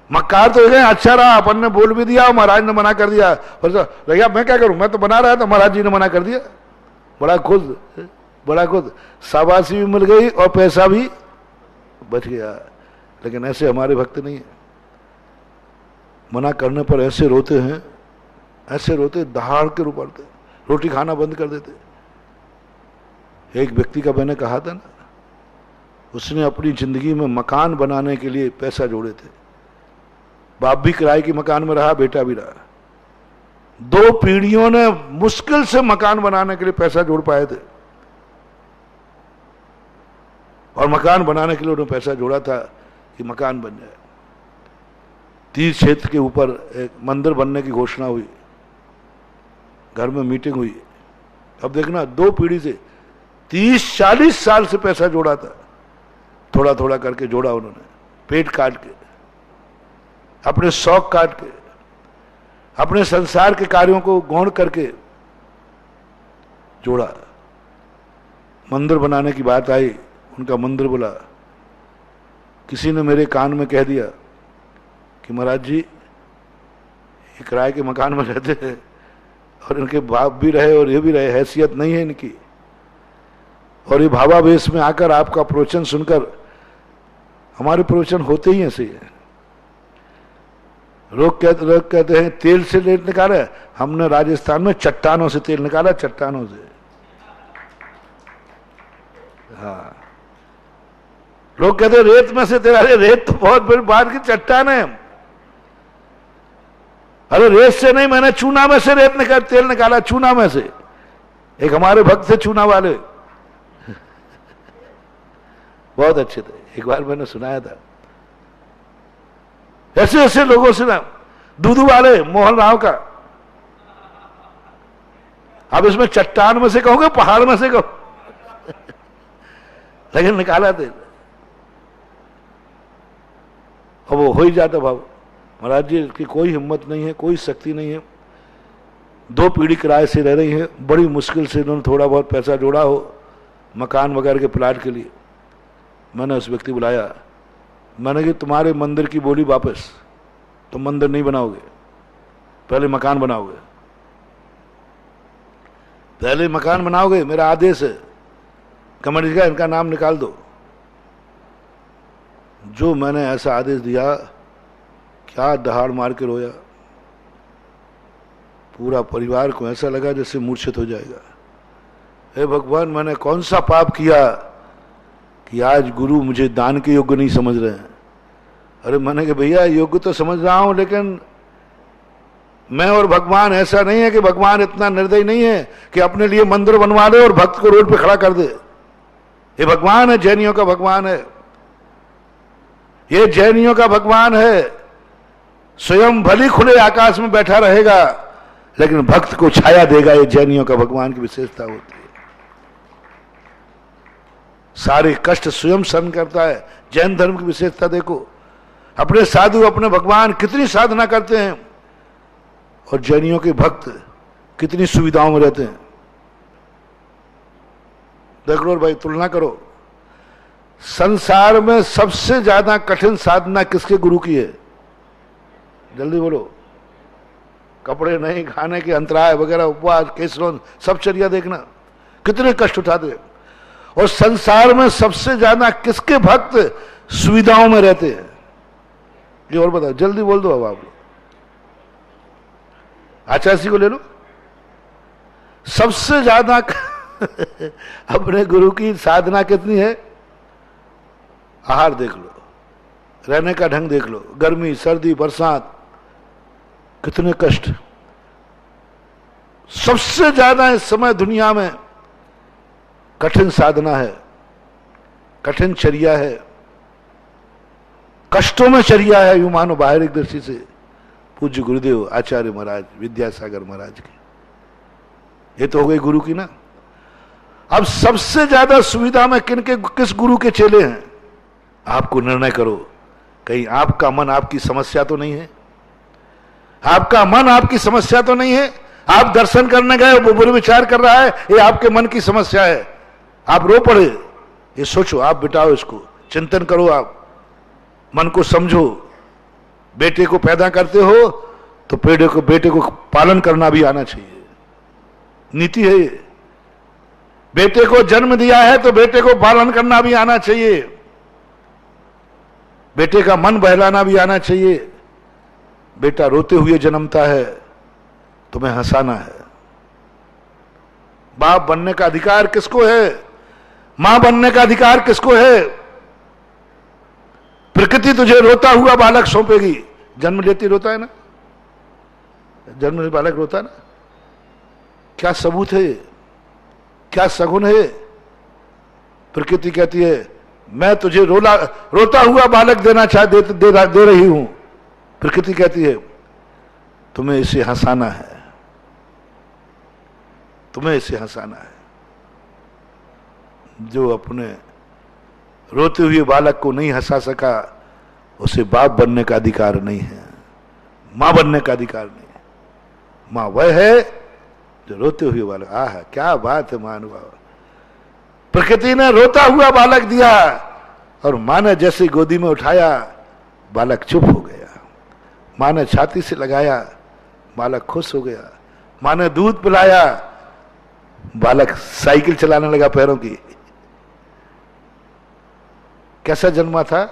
मक्कार तो गए, अच्छा रहा अपन ने बोल भी दिया, महाराज ने मना कर दिया, और भैया मैं क्या करूं, मैं तो बना रहा था, महाराज जी ने मना कर दिया। बड़ा खुद शाबाशी भी मिल गई और पैसा भी बच गया। लेकिन ऐसे हमारे भक्त नहीं है, मना करने पर ऐसे रोते हैं, ऐसे रोते, दहाड़ के रो पड़ते, रोटी खाना बंद कर देते। एक व्यक्ति का मैंने कहा था ना, उसने अपनी जिंदगी में मकान बनाने के लिए पैसा जोड़े थे। बाप भी किराए के मकान में रहा, बेटा भी रहा। 2 पीढ़ियों ने मुश्किल से मकान बनाने के लिए पैसा जोड़ पाए थे, और मकान बनाने के लिए उन्होंने पैसा जोड़ा था कि मकान बन जाए। तीर्थ क्षेत्र के ऊपर एक मंदिर बनने की घोषणा हुई, घर में मीटिंग हुई। अब देखना 2 पीढ़ी से 30-40 साल से पैसा जोड़ा था, थोड़ा थोड़ा करके जोड़ा उन्होंने, पेट काट के, अपने शौक काट के, अपने संसार के कार्यों को गौण करके जोड़ा। मंदिर बनाने की बात आई, उनका मंदिर बोला। किसी ने मेरे कान में कह दिया कि महाराज जी ये किराए के मकान में रहते हैं, और इनके बाप भी रहे और ये भी रहे, हैसियत नहीं है इनकी, और ये भावावेश में आकर आपका प्रवचन सुनकर, हमारे प्रवचन होते ही ऐसे हैं। लोग कहते हैं तेल से तेल निकाला, हमने राजस्थान में चट्टानों से तेल निकाला, चट्टानों से। हाँ, लोग कहते हैं रेत में से तेल, अरे रेत तो बहुत बड़ी बात की चट्टान है। अरे रेत से नहीं, मैंने चूना में से रेत निकाल, तेल निकाला चूना में से। एक हमारे भक्त थे चूना वाले, बहुत अच्छे थे, एक बार मैंने सुनाया था। ऐसे ऐसे लोगों से ना, दूधू वाले मोहन राव का, अब इसमें चट्टान में से कहोगे पहाड़ में से कहो लेकिन निकाला तेल, और वो हो ही जाता भाव। महाराज जी की कोई हिम्मत नहीं है, कोई शक्ति नहीं है। 2 पीढ़ी किराए से रह रही है, बड़ी मुश्किल से इन्होंने थोड़ा बहुत पैसा जोड़ा हो मकान वगैरह के प्लाट के लिए। मैंने उस व्यक्ति बुलाया, मैंने कि तुम्हारे मंदिर की बोली वापस, तुम मंदिर नहीं बनाओगे, पहले मकान बनाओगे, पहले मकान बनाओगे, मेरा आदेश है। कमेटी का इनका नाम निकाल दो। जो मैंने ऐसा आदेश दिया, क्या दहाड़ मार के रोया। पूरा परिवार को ऐसा लगा जैसे मूर्छित हो जाएगा। हे भगवान, मैंने कौन सा पाप किया कि आज गुरु मुझे दान के योग्य नहीं समझ रहे हैं। अरे मैंने कहा भैया योग्य तो समझ रहा हूं, लेकिन मैं और भगवान ऐसा नहीं है कि भगवान इतना निर्दयी नहीं है कि अपने लिए मंदिर बनवा दे और भक्त को रोड पे खड़ा कर दे। ये भगवान है, जैनियों का भगवान है। ये जैनियों का भगवान है, स्वयं भली खुले आकाश में बैठा रहेगा लेकिन भक्त को छाया देगा। ये जैनियों का भगवान की विशेषता होती है। सारे कष्ट स्वयं सहन करता है। जैन धर्म की विशेषता देखो, अपने साधु अपने भगवान कितनी साधना करते हैं और जैनियों के भक्त कितनी सुविधाओं में रहते हैं। देख लो भाई, तुलना करो। संसार में सबसे ज्यादा कठिन साधना किसके गुरु की है? जल्दी बोलो। कपड़े नहीं, खाने के अंतराय वगैरह, उपवास, केसरों, सब चर्या देखना कितने कष्ट उठाते हैं। और संसार में सबसे ज्यादा किसके भक्त सुविधाओं में रहते हैं? ये और बताओ, जल्दी बोल दो। अब आप लोग आचार्य को ले लो। सबसे ज्यादा अपने गुरु की साधना कितनी है? आहार देख लो, रहने का ढंग देख लो, गर्मी सर्दी बरसात, कितने कष्ट। सबसे ज्यादा इस समय दुनिया में कठिन साधना है, कठिन चर्या है, कष्टों में चर्या है। यूं मानो बाहर एक दृष्टि से पूज्य गुरुदेव आचार्य महाराज विद्यासागर महाराज की, ये तो हो गई गुरु की ना। अब सबसे ज्यादा सुविधा में किस गुरु के चेले हैं? आपको निर्णय करो। कहीं आपका मन आपकी समस्या तो नहीं है? आपका मन आपकी समस्या तो नहीं है? आप दर्शन करने गए, वो बुरे विचार कर रहा है, ये आपके मन की समस्या है। आप रो पड़े, ये सोचो, आप बिटाओ इसको, चिंतन करो, आप मन को समझो। बेटे को पैदा करते हो तो बेटे को पालन करना भी आना चाहिए, नीति है ये। बेटे को जन्म दिया है तो बेटे को पालन करना भी आना चाहिए, बेटे का मन बहलाना भी आना चाहिए। बेटा रोते हुए जन्मता है, तुम्हें हंसाना है। बाप बनने का अधिकार किसको है? मां बनने का अधिकार किसको है? प्रकृति तुझे रोता हुआ बालक सौंपेगी। जन्म लेती रोता है ना, जन्म लेते बालक रोता है ना। क्या सबूत है? क्या सगुन है? प्रकृति कहती है मैं तुझे रोता हुआ बालक देना दे रही हूं। प्रकृति कहती है तुम्हें इसे हंसाना है, तुम्हें इसे हंसाना है। जो अपने रोते हुए बालक को नहीं हंसा सका, उसे बाप बनने का अधिकार नहीं है, मां बनने का अधिकार नहीं है। मां वह है जो रोते हुए बालक, आह क्या बात है महानुभाव। प्रकृति ने रोता हुआ बालक दिया और मां ने जैसे गोदी में उठाया, बालक चुप हो गया। मां ने छाती से लगाया, बालक खुश हो गया। मां ने दूध पिलाया, बालक साइकिल चलाने लगा पैरों की। कैसा जन्मा था?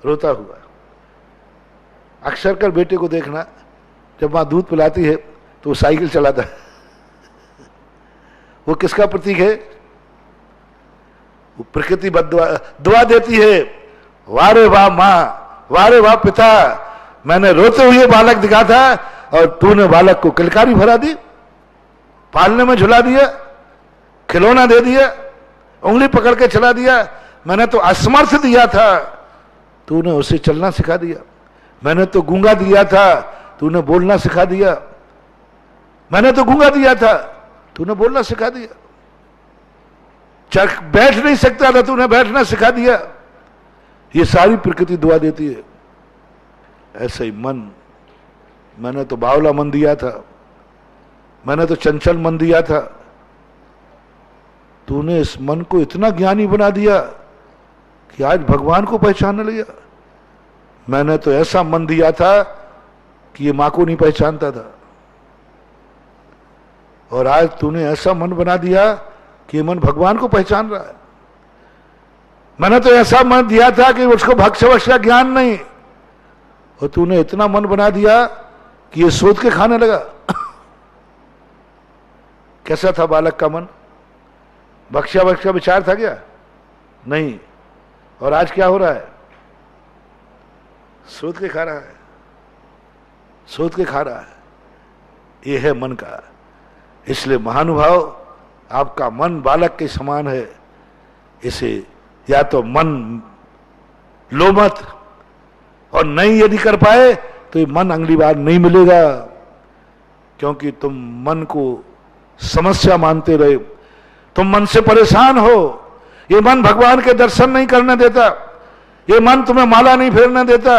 रोता हुआ। अक्सर कर बेटे को देखना, जब मां दूध पिलाती है तो वो साइकिल चलाता है। वो किसका प्रतीक है? वो प्रकृति दुआ देती है, वारे वाह मां, वारे वाह पिता, मैंने रोते हुए बालक दिखा था और तूने बालक को किलकारी भरा दी, पालने में झुला दिया, खिलौना दे दिया, उंगली पकड़ के चला दिया। मैंने तो असमर्थ दिया था, तूने उसे चलना सिखा दिया। मैंने तो गूंगा दिया था, तूने बोलना सिखा दिया। मैंने तो गूंगा दिया था, तूने बोलना सिखा दिया। बैठ नहीं सकता था, तूने बैठना सिखा दिया। ये सारी प्रकृति दुआ देती है। ऐसे ही मन, मैंने तो बावला मन दिया था, मैंने तो चंचल मन दिया था, तूने इस मन को इतना ज्ञानी बना दिया कि आज भगवान को पहचानने लगा। मैंने तो ऐसा मन दिया था कि ये मां को नहीं पहचानता था, और आज तूने ऐसा मन बना दिया कि ये मन भगवान को पहचान रहा है। मैंने तो ऐसा मन दिया था कि उसको भक्ष वक्ष का ज्ञान नहीं, और तूने इतना मन बना दिया कि ये सोच के खाने लगा। कैसा था बालक का मन? भक्ष्या वक्ष का विचार था क्या? नहीं। और आज क्या हो रहा है? सोच के खा रहा है, सोच के खा रहा है। ये है मन का। इसलिए महानुभाव, आपका मन बालक के समान है। इसे या तो मन लो मत, और नहीं यदि कर पाए तो ये मन अगली बार नहीं मिलेगा, क्योंकि तुम मन को समस्या मानते रहे, तुम मन से परेशान हो। ये मन भगवान के दर्शन नहीं करने देता, ये मन तुम्हें माला नहीं फेरने देता,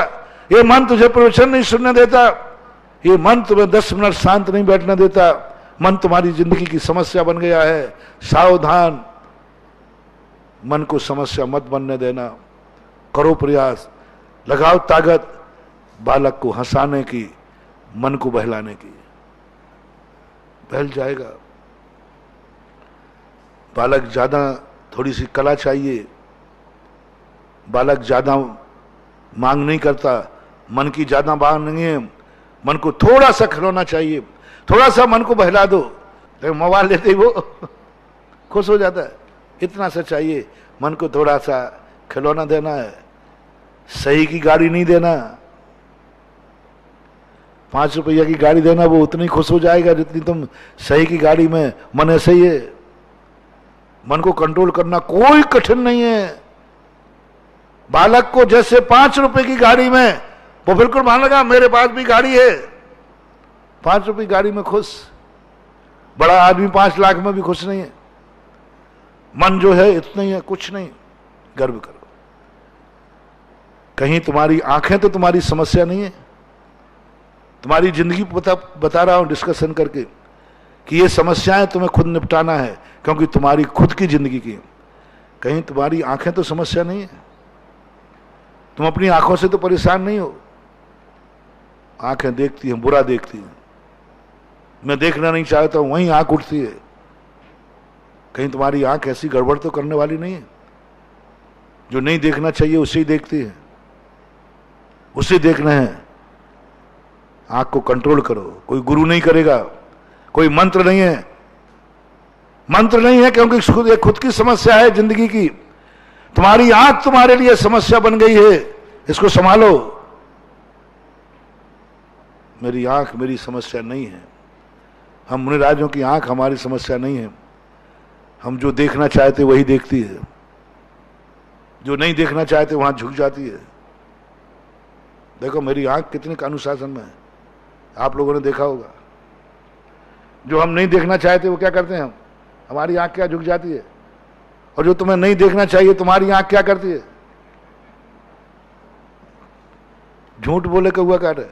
ये मन तुझे प्रवचन नहीं सुनने देता, ये मन तुम्हें 10 मिनट शांत नहीं बैठने देता। मन तुम्हारी जिंदगी की समस्या बन गया है। सावधान, मन को समस्या मत बनने देना। करो प्रयास, लगाओ ताकत बालक को हंसाने की, मन को बहलाने की, बहल जाएगा। बालक ज्यादा थोड़ी सी कला चाहिए, बालक ज्यादा मांग नहीं करता, मन की ज्यादा मांग नहीं है। मन को थोड़ा सा खिलौना चाहिए, थोड़ा सा मन को बहला दो, तो मोबाइल लेते ही वो खुश हो जाता है। इतना सा चाहिए, मन को थोड़ा सा खिलौना देना है, सही की गाड़ी नहीं देना। 5 रुपया की गाड़ी देना, वो उतनी खुश हो जाएगा जितनी तुम सही की गाड़ी में। मन ऐसे ही है, मन को कंट्रोल करना कोई कठिन नहीं है। बालक को जैसे 5 रुपए की गाड़ी में वो बिल्कुल मान लगा मेरे पास भी गाड़ी है, 5 रुपए की गाड़ी में खुश। बड़ा आदमी 5 लाख में भी खुश नहीं है। मन जो है इतना ही है, कुछ नहीं। गर्व करो। कहीं तुम्हारी आंखें तो तुम्हारी समस्या नहीं है। तुम्हारी जिंदगी बता रहा हूं डिस्कशन करके कि ये समस्याएं तुम्हें खुद निपटाना है, क्योंकि तुम्हारी खुद की जिंदगी की। कहीं तुम्हारी आंखें तो समस्या नहीं है। तुम अपनी आंखों से तो परेशान नहीं हो। आंखें देखती हैं, बुरा देखती हैं। मैं देखना नहीं चाहता हूं, वहीं आंख उठती है। कहीं तुम्हारी आंख ऐसी गड़बड़ तो करने वाली नहीं है। जो नहीं देखना चाहिए उसे ही देखती है, उसे देखना है। आंख को कंट्रोल करो। कोई गुरु नहीं करेगा, कोई मंत्र नहीं है। मंत्र नहीं है, क्योंकि खुद की समस्या है जिंदगी की। तुम्हारी आंख तुम्हारे लिए समस्या बन गई है, इसको संभालो। मेरी आंख मेरी समस्या नहीं है। हम मुनिराजों की आंख हमारी समस्या नहीं है। हम जो देखना चाहते वही देखती है, जो नहीं देखना चाहते वहां झुक जाती है। देखो मेरी आंख कितने का अनुशासन में है, आप लोगों ने देखा होगा। जो हम नहीं देखना चाहते वो क्या करते हैं, हम हमारी आंख क्या झुक जाती है। और जो तुम्हें नहीं देखना चाहिए तुम्हारी आंख क्या करती है, झूठ बोले का हुआ काट है।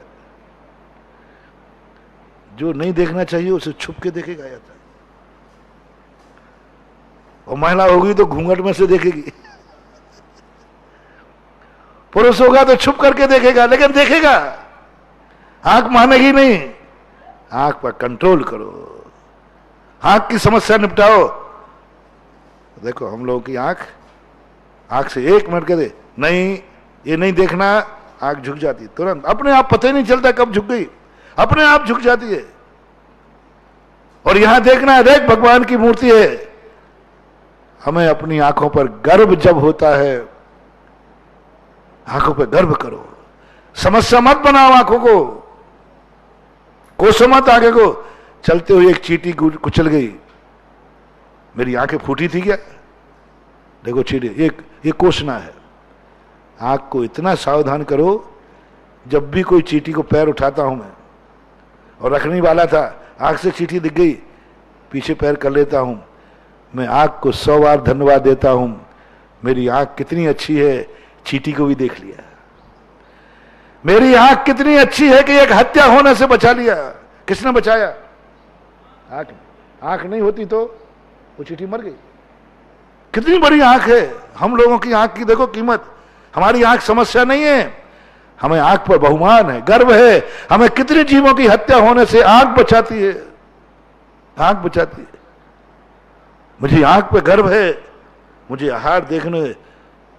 जो नहीं देखना चाहिए उसे छुप के देखेगा जाता है। और महिला होगी तो घूंघट में से देखेगी, पुरुष होगा तो छुप करके देखेगा, लेकिन देखेगा। आंख मानेगी नहीं। आंख पर कंट्रोल करो, आंख की समस्या निपटाओ। देखो हम लोगों की आंख से 1 मिनट के दे नहीं, ये नहीं देखना, आंख झुक जाती है तुरंत। अपने आप पता ही नहीं चलता कब झुक गई, अपने आप झुक जाती है। और यहां देखना है, देख भगवान की मूर्ति है। हमें अपनी आंखों पर गर्व जब होता है, आंखों पर गर्व करो। समस्या मत बनाओ आंखों को, कोसो मत आगे को। चलते हुए एक चींटी कुचल गई, मेरी आंखें फूटी थी क्या? देखो चींटी, एक कोसना है। आंख को इतना सावधान करो, जब भी कोई चींटी को पैर उठाता हूं मैं, और रखने वाला था, आंख से चींटी दिख गई, पीछे पैर कर लेता हूं। मैं आंख को 100 बार धन्यवाद देता हूं। मेरी आंख कितनी अच्छी है, चींटी को भी देख लिया। मेरी आंख कितनी अच्छी है कि एक हत्या होने से बचा लिया। किसने बचाया? आंख नहीं होती तो वो चींटी मर गई। कितनी बड़ी आंख है हम लोगों की। आंख की देखो कीमत। हमारी आंख समस्या नहीं है, हमें आंख पर बहुमान है, गर्व है। हमें कितने जीवों की हत्या होने से आंख बचाती है, आंख बचाती है। मुझे आंख पे गर्व है। मुझे आहार देखने,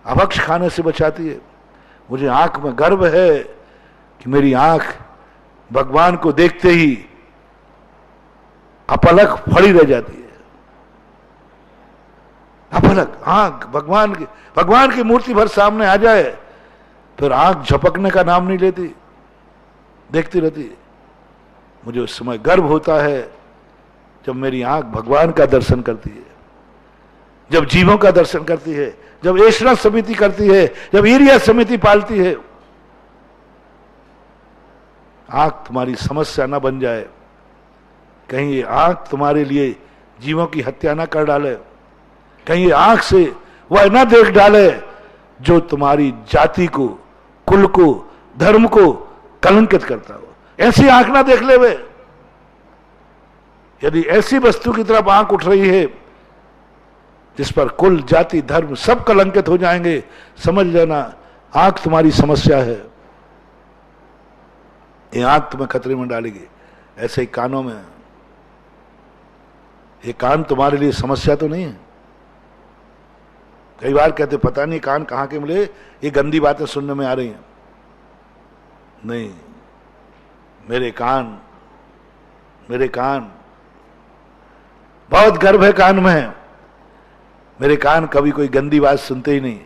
अभक्ष खाने से बचाती है। मुझे आंख में गर्व है कि मेरी आंख भगवान को देखते ही अपलक फड़ी रह जाती है। अपलक आंख भगवान की मूर्ति भर सामने आ जाए, फिर आंख झपकने का नाम नहीं लेती, देखती रहती है। मुझे उस समय गर्व होता है जब मेरी आंख भगवान का दर्शन करती है, जब जीवों का दर्शन करती है, जब ऐश्वर्य समिति करती है, जब ईर्ष्या समिति पालती है। आंख तुम्हारी समस्या ना बन जाए, कहीं ये आंख तुम्हारे लिए जीवों की हत्या ना कर डाले, कहीं ये आंख से वह ना देख डाले जो तुम्हारी जाति को, कुल को, धर्म को कलंकित करता हो। ऐसी आंख ना देख ले वे। यदि ऐसी वस्तु की तरफ आंख उठ रही है जिस पर कुल, जाति, धर्म सब कलंकित हो जाएंगे, समझ लेना आंख तुम्हारी समस्या है। ये आंख तुम्हें खतरे में डालेगी। ऐसे ही कानों में, ये कान तुम्हारे लिए समस्या तो नहीं है। कई बार कहते पता नहीं कान कहां के मिले, ये गंदी बातें सुनने में आ रही हैं। नहीं, मेरे कान बहुत गर्व है कान में। मेरे कान कभी कोई गंदी बात सुनते ही नहीं,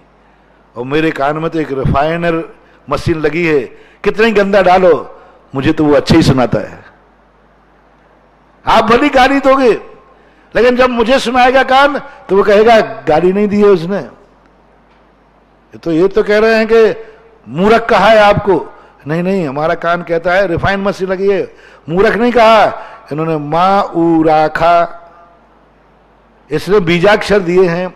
और मेरे कान में तो एक रिफाइनर मशीन लगी है, कितना ही गंदा डालो मुझे तो वो अच्छा ही सुनाता है। आप भली गाली दोगे, लेकिन जब मुझे सुनाएगा कान तो वो कहेगा गाली नहीं दी है उसने। ये तो कह रहे हैं कि मूर्ख कहा है आपको। नहीं, हमारा कान कहता है रिफाइन मशीन लगी है। मूर्ख नहीं कहा, इन्होंने मां ऊ राखा, इसने बीजाक्षर दिए हैं,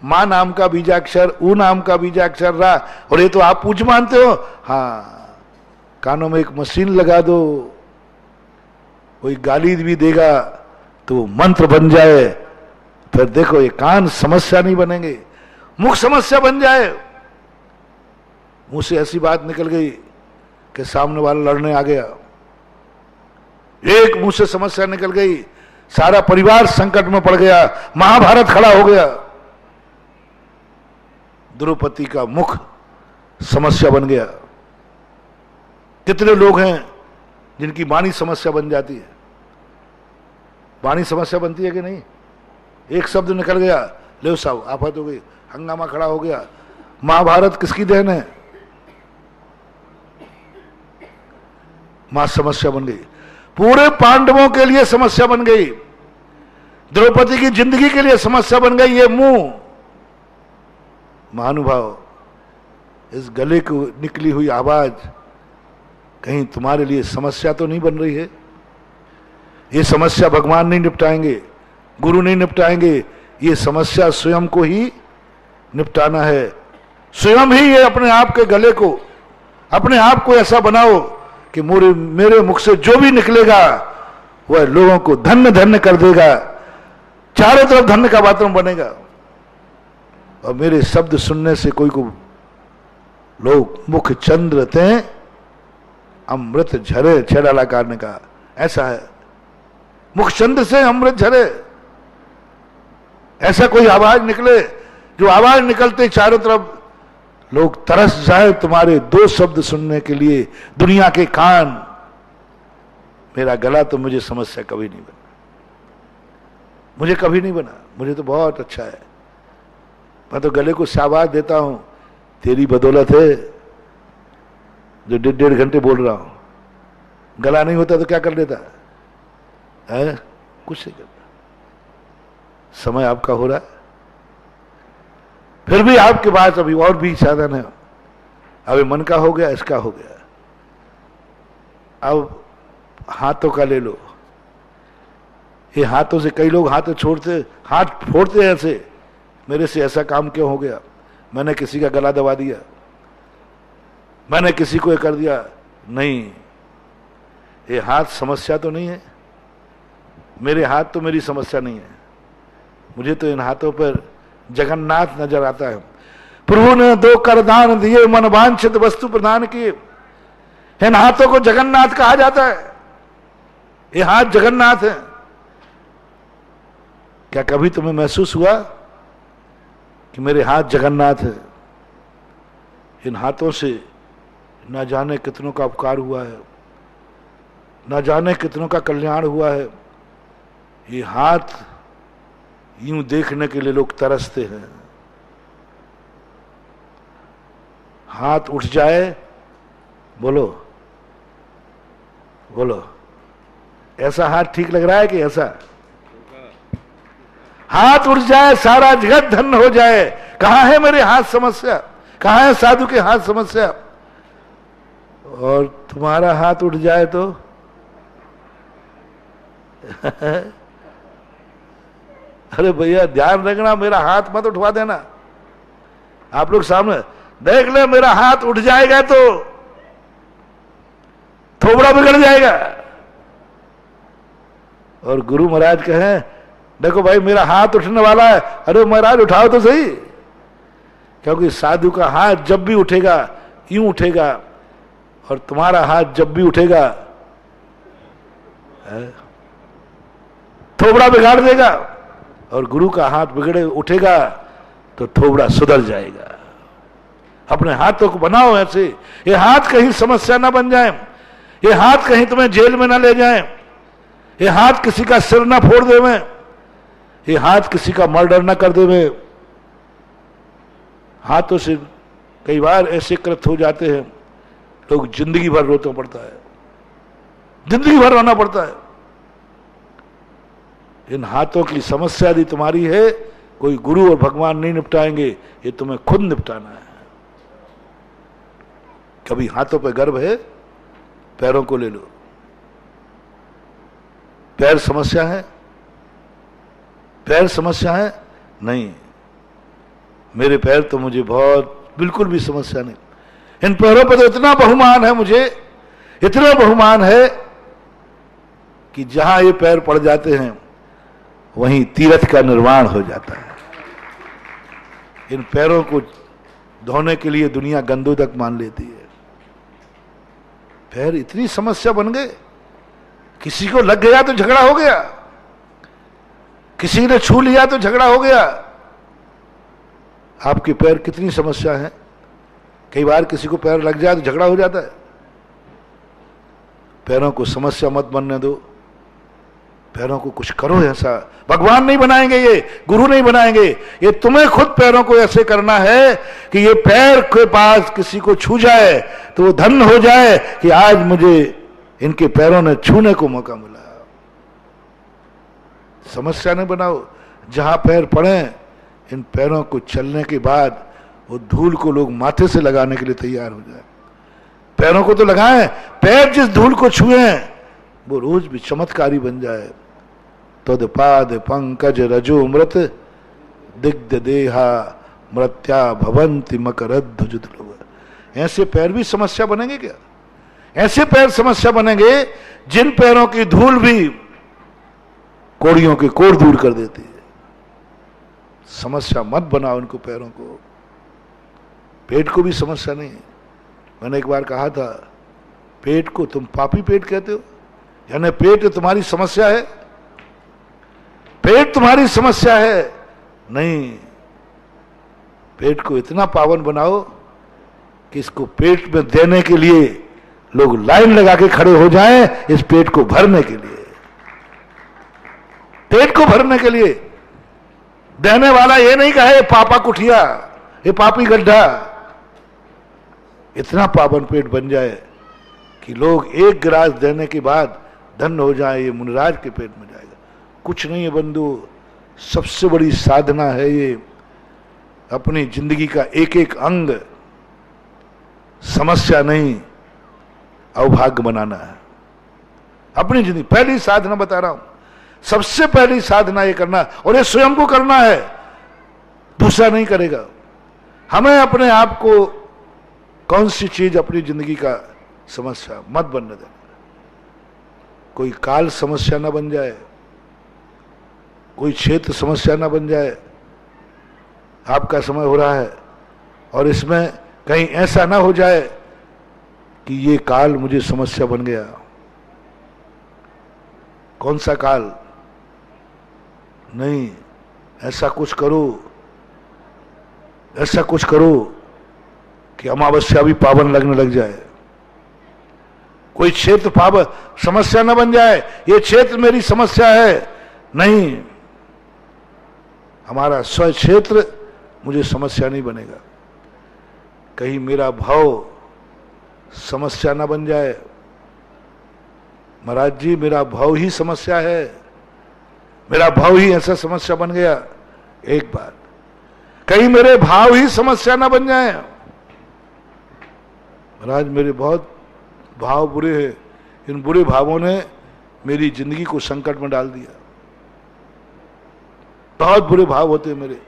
मां नाम का बीजाक्षर, ऊ नाम का बीजाक्षर रा, और ये तो आप पूछ मानते हो। हाँ, कानों में एक मशीन लगा दो, कोई गाली भी देगा तो वो मंत्र बन जाए, फिर देखो ये कान समस्या नहीं बनेंगे, मुख समस्या बन जाए। मुंह से ऐसी बात निकल गई कि सामने वाला लड़ने आ गया, एक मुंह से समस्या निकल गई, सारा परिवार संकट में पड़ गया, महाभारत खड़ा हो गया। द्रौपदी का मुख समस्या बन गया। कितने लोग हैं जिनकी वाणी समस्या बन जाती है। वाणी समस्या बनती है कि नहीं? एक शब्द निकल गया, ले साहब आफत हो गई, हंगामा खड़ा हो गया। महाभारत किसकी देन है? मां समस्या बन गई, पूरे पांडवों के लिए समस्या बन गई, द्रौपदी की जिंदगी के लिए समस्या बन गई ये मुंह। महानुभाव, इस गले को निकली हुई आवाज कहीं तुम्हारे लिए समस्या तो नहीं बन रही है? ये समस्या भगवान नहीं निपटाएंगे, गुरु नहीं निपटाएंगे, ये समस्या स्वयं को ही निपटाना है। स्वयं ही ये अपने आप के गले को, अपने आप को ऐसा बनाओ कि मेरे मुख से जो भी निकलेगा वह लोगों को धन्य धन्य कर देगा, चारों तरफ धन्य का वातावरण बनेगा। और मेरे शब्द सुनने से कोई को लोग मुख चंद्र ते अमृत झरे, छेड़ालाकार ने कहा, ऐसा है, मुख चंद्र से अमृत झरे। ऐसा कोई आवाज निकले जो आवाज निकलते चारों तरफ लोग तरस जाए तुम्हारे दो शब्द सुनने के लिए। दुनिया के कान, मेरा गला तो मुझे समस्या कभी नहीं बना, मुझे कभी नहीं बना, मुझे तो बहुत अच्छा है। मैं तो गले को शाबाश देता हूं, तेरी बदौलत है जो 1.5 घंटे बोल रहा हूं। गला नहीं होता तो क्या कर लेता है? कुछ नहीं करता। समय आपका हो रहा है, फिर भी आपके पास अभी और भी साधन है। अभी मन का हो गया, इसका हो गया, अब हाथों का ले लो। ये हाथों से कई लोग हाथ छोड़ते, हाथ फोड़ते हैं ऐसे, मेरे से ऐसा काम क्यों हो गया, मैंने किसी का गला दबा दिया, मैंने किसी को ये कर दिया। नहीं, ये हाथ समस्या तो नहीं है, मेरे हाथ तो मेरी समस्या नहीं है। मुझे तो इन हाथों पर जगन्नाथ नजर आता है। प्रभु ने 2 कर दान दिए, मन वांछित वस्तु प्रदान किए। इन हाथों को जगन्नाथ कहा जाता है। ये हाथ जगन्नाथ है। क्या कभी तुम्हें महसूस हुआ कि मेरे हाथ जगन्नाथ है? इन हाथों से न जाने कितनों का उपकार हुआ है, न जाने कितनों का कल्याण हुआ है। ये हाथ यूं देखने के लिए लोग तरसते हैं। हाथ उठ जाए, बोलो बोलो, ऐसा हाथ ठीक लग रहा है कि ऐसा? हाथ उठ जाए, सारा जगत धन्य हो जाए। कहां है मेरे हाथ समस्या? कहां है साधु के हाथ समस्या? और तुम्हारा हाथ उठ जाए तो अरे भैया ध्यान रखना, मेरा हाथ मत उठवा देना। आप लोग सामने देख ले, मेरा हाथ उठ जाएगा तो थोबड़ा बिगड़ जाएगा। और गुरु महाराज कहें देखो भाई मेरा हाथ उठने वाला है, अरे महाराज उठाओ तो सही। क्योंकि साधु का हाथ जब भी उठेगा यूं उठेगा, और तुम्हारा हाथ जब भी उठेगा थोबड़ा बिगाड़ देगा, और गुरु का हाथ बिगड़े उठेगा तो थोबड़ा सुधर जाएगा। अपने हाथों को बनाओ ऐसे, ये हाथ कहीं समस्या ना बन जाए, ये हाथ कहीं तुम्हें जेल में ना ले जाए, ये हाथ किसी का सिर ना फोड़ देवे, ये हाथ किसी का मर्डर ना कर देवे। हाथों से कई बार ऐसे कृत हो जाते हैं लोग जिंदगी भर रोना पड़ता है, जिंदगी भर रोना पड़ता है। इन हाथों की समस्या यदि तुम्हारी है, कोई गुरु और भगवान नहीं निपटाएंगे, ये तुम्हें खुद निपटाना है। कभी हाथों पे गर्व है, पैरों को ले लो। पैर समस्या है, पैर समस्या है नहीं, मेरे पैर तो मुझे बहुत बिल्कुल भी समस्या नहीं। इन पैरों पर तो इतना बहुमान है, मुझे इतना बहुमान है कि जहां ये पैर पड़ जाते हैं वहीं तीर्थ का निर्माण हो जाता है। इन पैरों को धोने के लिए दुनिया गंदों तक मान लेती है। पैर इतनी समस्या बन गए, किसी को लग गया तो झगड़ा हो गया, किसी ने छू लिया तो झगड़ा हो गया। आपके पैर कितनी समस्या है, कई बार किसी को पैर लग जाए तो झगड़ा हो जाता है। पैरों को समस्या मत बनने दो, पैरों को कुछ करो ऐसा। भगवान नहीं बनाएंगे, ये गुरु नहीं बनाएंगे, ये तुम्हें खुद पैरों को ऐसे करना है कि ये पैर के पास किसी को छू जाए तो वो धन्य हो जाए कि आज मुझे इनके पैरों ने छूने को मौका मिला। समस्या नहीं बनाओ, जहां पैर पड़े इन पैरों को चलने के बाद वो धूल को लोग माथे से लगाने के लिए तैयार हो जाए। पैरों को तो लगाएं, पैर जिस धूल को छुए वो रोज भी चमत्कारी बन जाए। तद पाद पंकज रजो मृत दिग्ध देहा मृत्या भवंति मकरद्ध जुद। ऐसे पैर भी समस्या बनेंगे क्या? ऐसे पैर समस्या बनेंगे जिन पैरों की धूल भी कोड़ियों के कोड़ दूर कर देती है। समस्या मत बनाओ इनको पैरों को। पेट को भी समस्या नहीं है। मैंने एक बार कहा था, पेट को तुम पापी पेट कहते हो, यानी पेट तुम्हारी समस्या है? पेट तुम्हारी समस्या है नहीं, पेट को इतना पावन बनाओ कि इसको पेट में देने के लिए लोग लाइन लगा के खड़े हो जाएं, इस पेट को भरने के लिए, पेट को भरने के लिए। देने वाला ये नहीं कहे पापा कुठिया, ये पापी गड्ढा। इतना पावन पेट बन जाए कि लोग एक गिलास देने के बाद धन्य हो जाए, ये मुनिराज के पेट में जाएगा। कुछ नहीं है बंधु, सबसे बड़ी साधना है ये। अपनी जिंदगी का एक एक अंग समस्या नहीं अवभाग्य बनाना है। अपनी जिंदगी पहली साधना बता रहा हूं, सबसे पहली साधना ये करना, और ये स्वयं को करना है, दूसरा नहीं करेगा। हमें अपने आप को कौन सी चीज अपनी जिंदगी का समस्या मत बनने देना। कोई काल समस्या ना बन जाए, कोई क्षेत्र समस्या ना बन जाए। आपका समय हो रहा है और इसमें कहीं ऐसा ना हो जाए कि ये काल मुझे समस्या बन गया। कौन सा काल? नहीं, ऐसा कुछ करो, ऐसा कुछ करो कि अमावस्या भी पावन लगने लग जाए। कोई क्षेत्र पावन समस्या न बन जाए, ये क्षेत्र मेरी समस्या है नहीं, हमारा स्व क्षेत्र मुझे समस्या नहीं बनेगा। कहीं मेरा भाव समस्या ना बन जाए। महाराज जी मेरा भाव ही समस्या है, मेरा भाव ही ऐसा समस्या बन गया। एक बार कहीं मेरे भाव ही समस्या ना बन जाए। महाराज मेरे बहुत भाव बुरे हैं, इन बुरे भावों ने मेरी जिंदगी को संकट में डाल दिया। बहुत बुरे भाव होते हैं मेरे,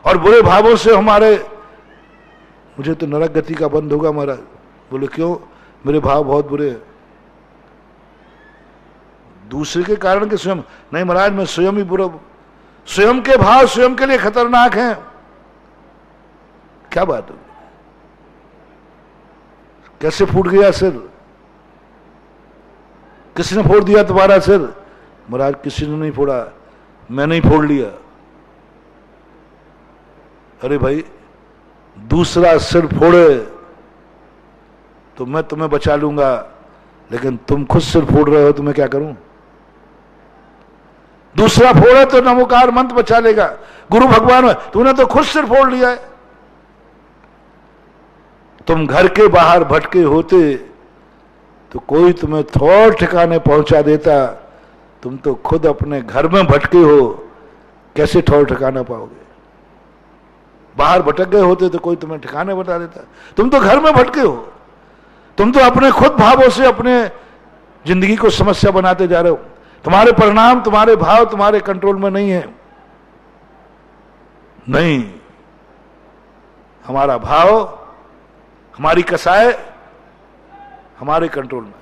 और बुरे भावों से हमारे, मुझे तो नरक गति का बंद होगा महाराज। बोले क्यों? मेरे भाव बहुत बुरे हैं। दूसरे के कारण के स्वयं नहीं महाराज, मैं स्वयं ही बुरा, स्वयं के भाव स्वयं के लिए खतरनाक हैं। क्या बात है? कैसे फूट गया सिर? किसने फोड़ दिया तुम्हारा सिर? महाराज किसी ने नहीं फोड़ा, मैंने ही फोड़ लिया। अरे भाई, दूसरा सिर फोड़े तो मैं तुम्हें बचा लूंगा, लेकिन तुम खुद सिर फोड़ रहे हो तो मैं क्या करूं? दूसरा फोड़े तो नमोकार मंत्र बचा लेगा, गुरु भगवान, तूने तो खुद सिर फोड़ लिया है। तुम घर के बाहर भटके होते तो कोई तुम्हें थोड़ा ठिकाने पहुंचा देता, तुम तो खुद अपने घर में भटके हो, कैसे ठौर ठिकाना पाओगे? बाहर भटक गए होते तो कोई तुम्हें ठिकाने बता देता, तुम तो घर में भटके हो। तुम तो अपने खुद भावों से अपने जिंदगी को समस्या बनाते जा रहे हो। तुम्हारे परिणाम, तुम्हारे भाव तुम्हारे कंट्रोल में नहीं है। नहीं, हमारा भाव, हमारी कसाय हमारे कंट्रोल में।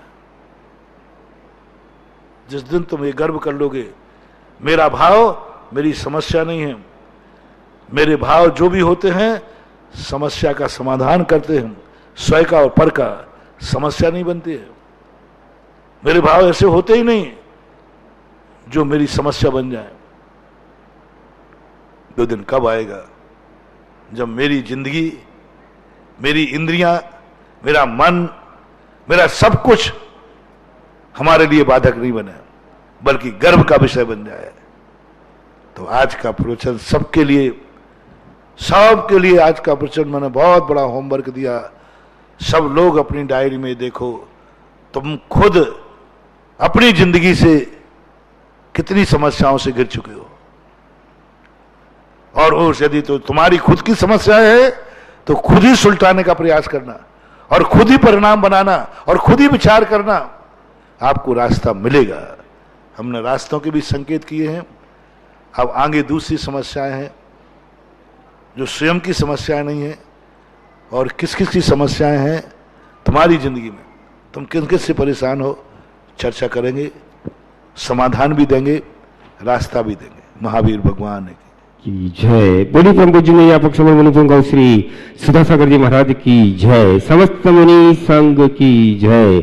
जिस दिन तुम ये गर्व कर लोगे मेरा भाव मेरी समस्या नहीं है, मेरे भाव जो भी होते हैं समस्या का समाधान करते हैं, स्वयं का और पर का, समस्या नहीं बनती है। मेरे भाव ऐसे होते ही नहीं जो मेरी समस्या बन जाए। दो दिन कब आएगा जब मेरी जिंदगी, मेरी इंद्रियां, मेरा मन, मेरा सब कुछ हमारे लिए बाधक नहीं बने, बल्कि गर्व का विषय बन जाए। तो आज का प्रवचन सबके लिए आज का प्रवचन मैंने बहुत बड़ा होमवर्क दिया। सब लोग अपनी डायरी में देखो, तुम खुद अपनी जिंदगी से कितनी समस्याओं से घिर चुके हो, और यदि तो तुम्हारी खुद की समस्या है तो खुद ही सुलटाने का प्रयास करना, और खुद ही परिणाम बनाना, और खुद ही विचार करना, आपको रास्ता मिलेगा। हमने रास्तों के भी संकेत किए हैं। अब आगे दूसरी समस्याएं हैं जो स्वयं की समस्याएं नहीं है, और किस किस की समस्याएं हैं तुम्हारी जिंदगी में, तुम किस किस से परेशान हो, चर्चा करेंगे, समाधान भी देंगे, रास्ता भी देंगे। महावीर भगवान की जय। बोली परम पूज्य निर्यापक समण मुनि पुंगव श्री सुधासागर जी महाराज की जय। समस्त मुनि संघ की जय।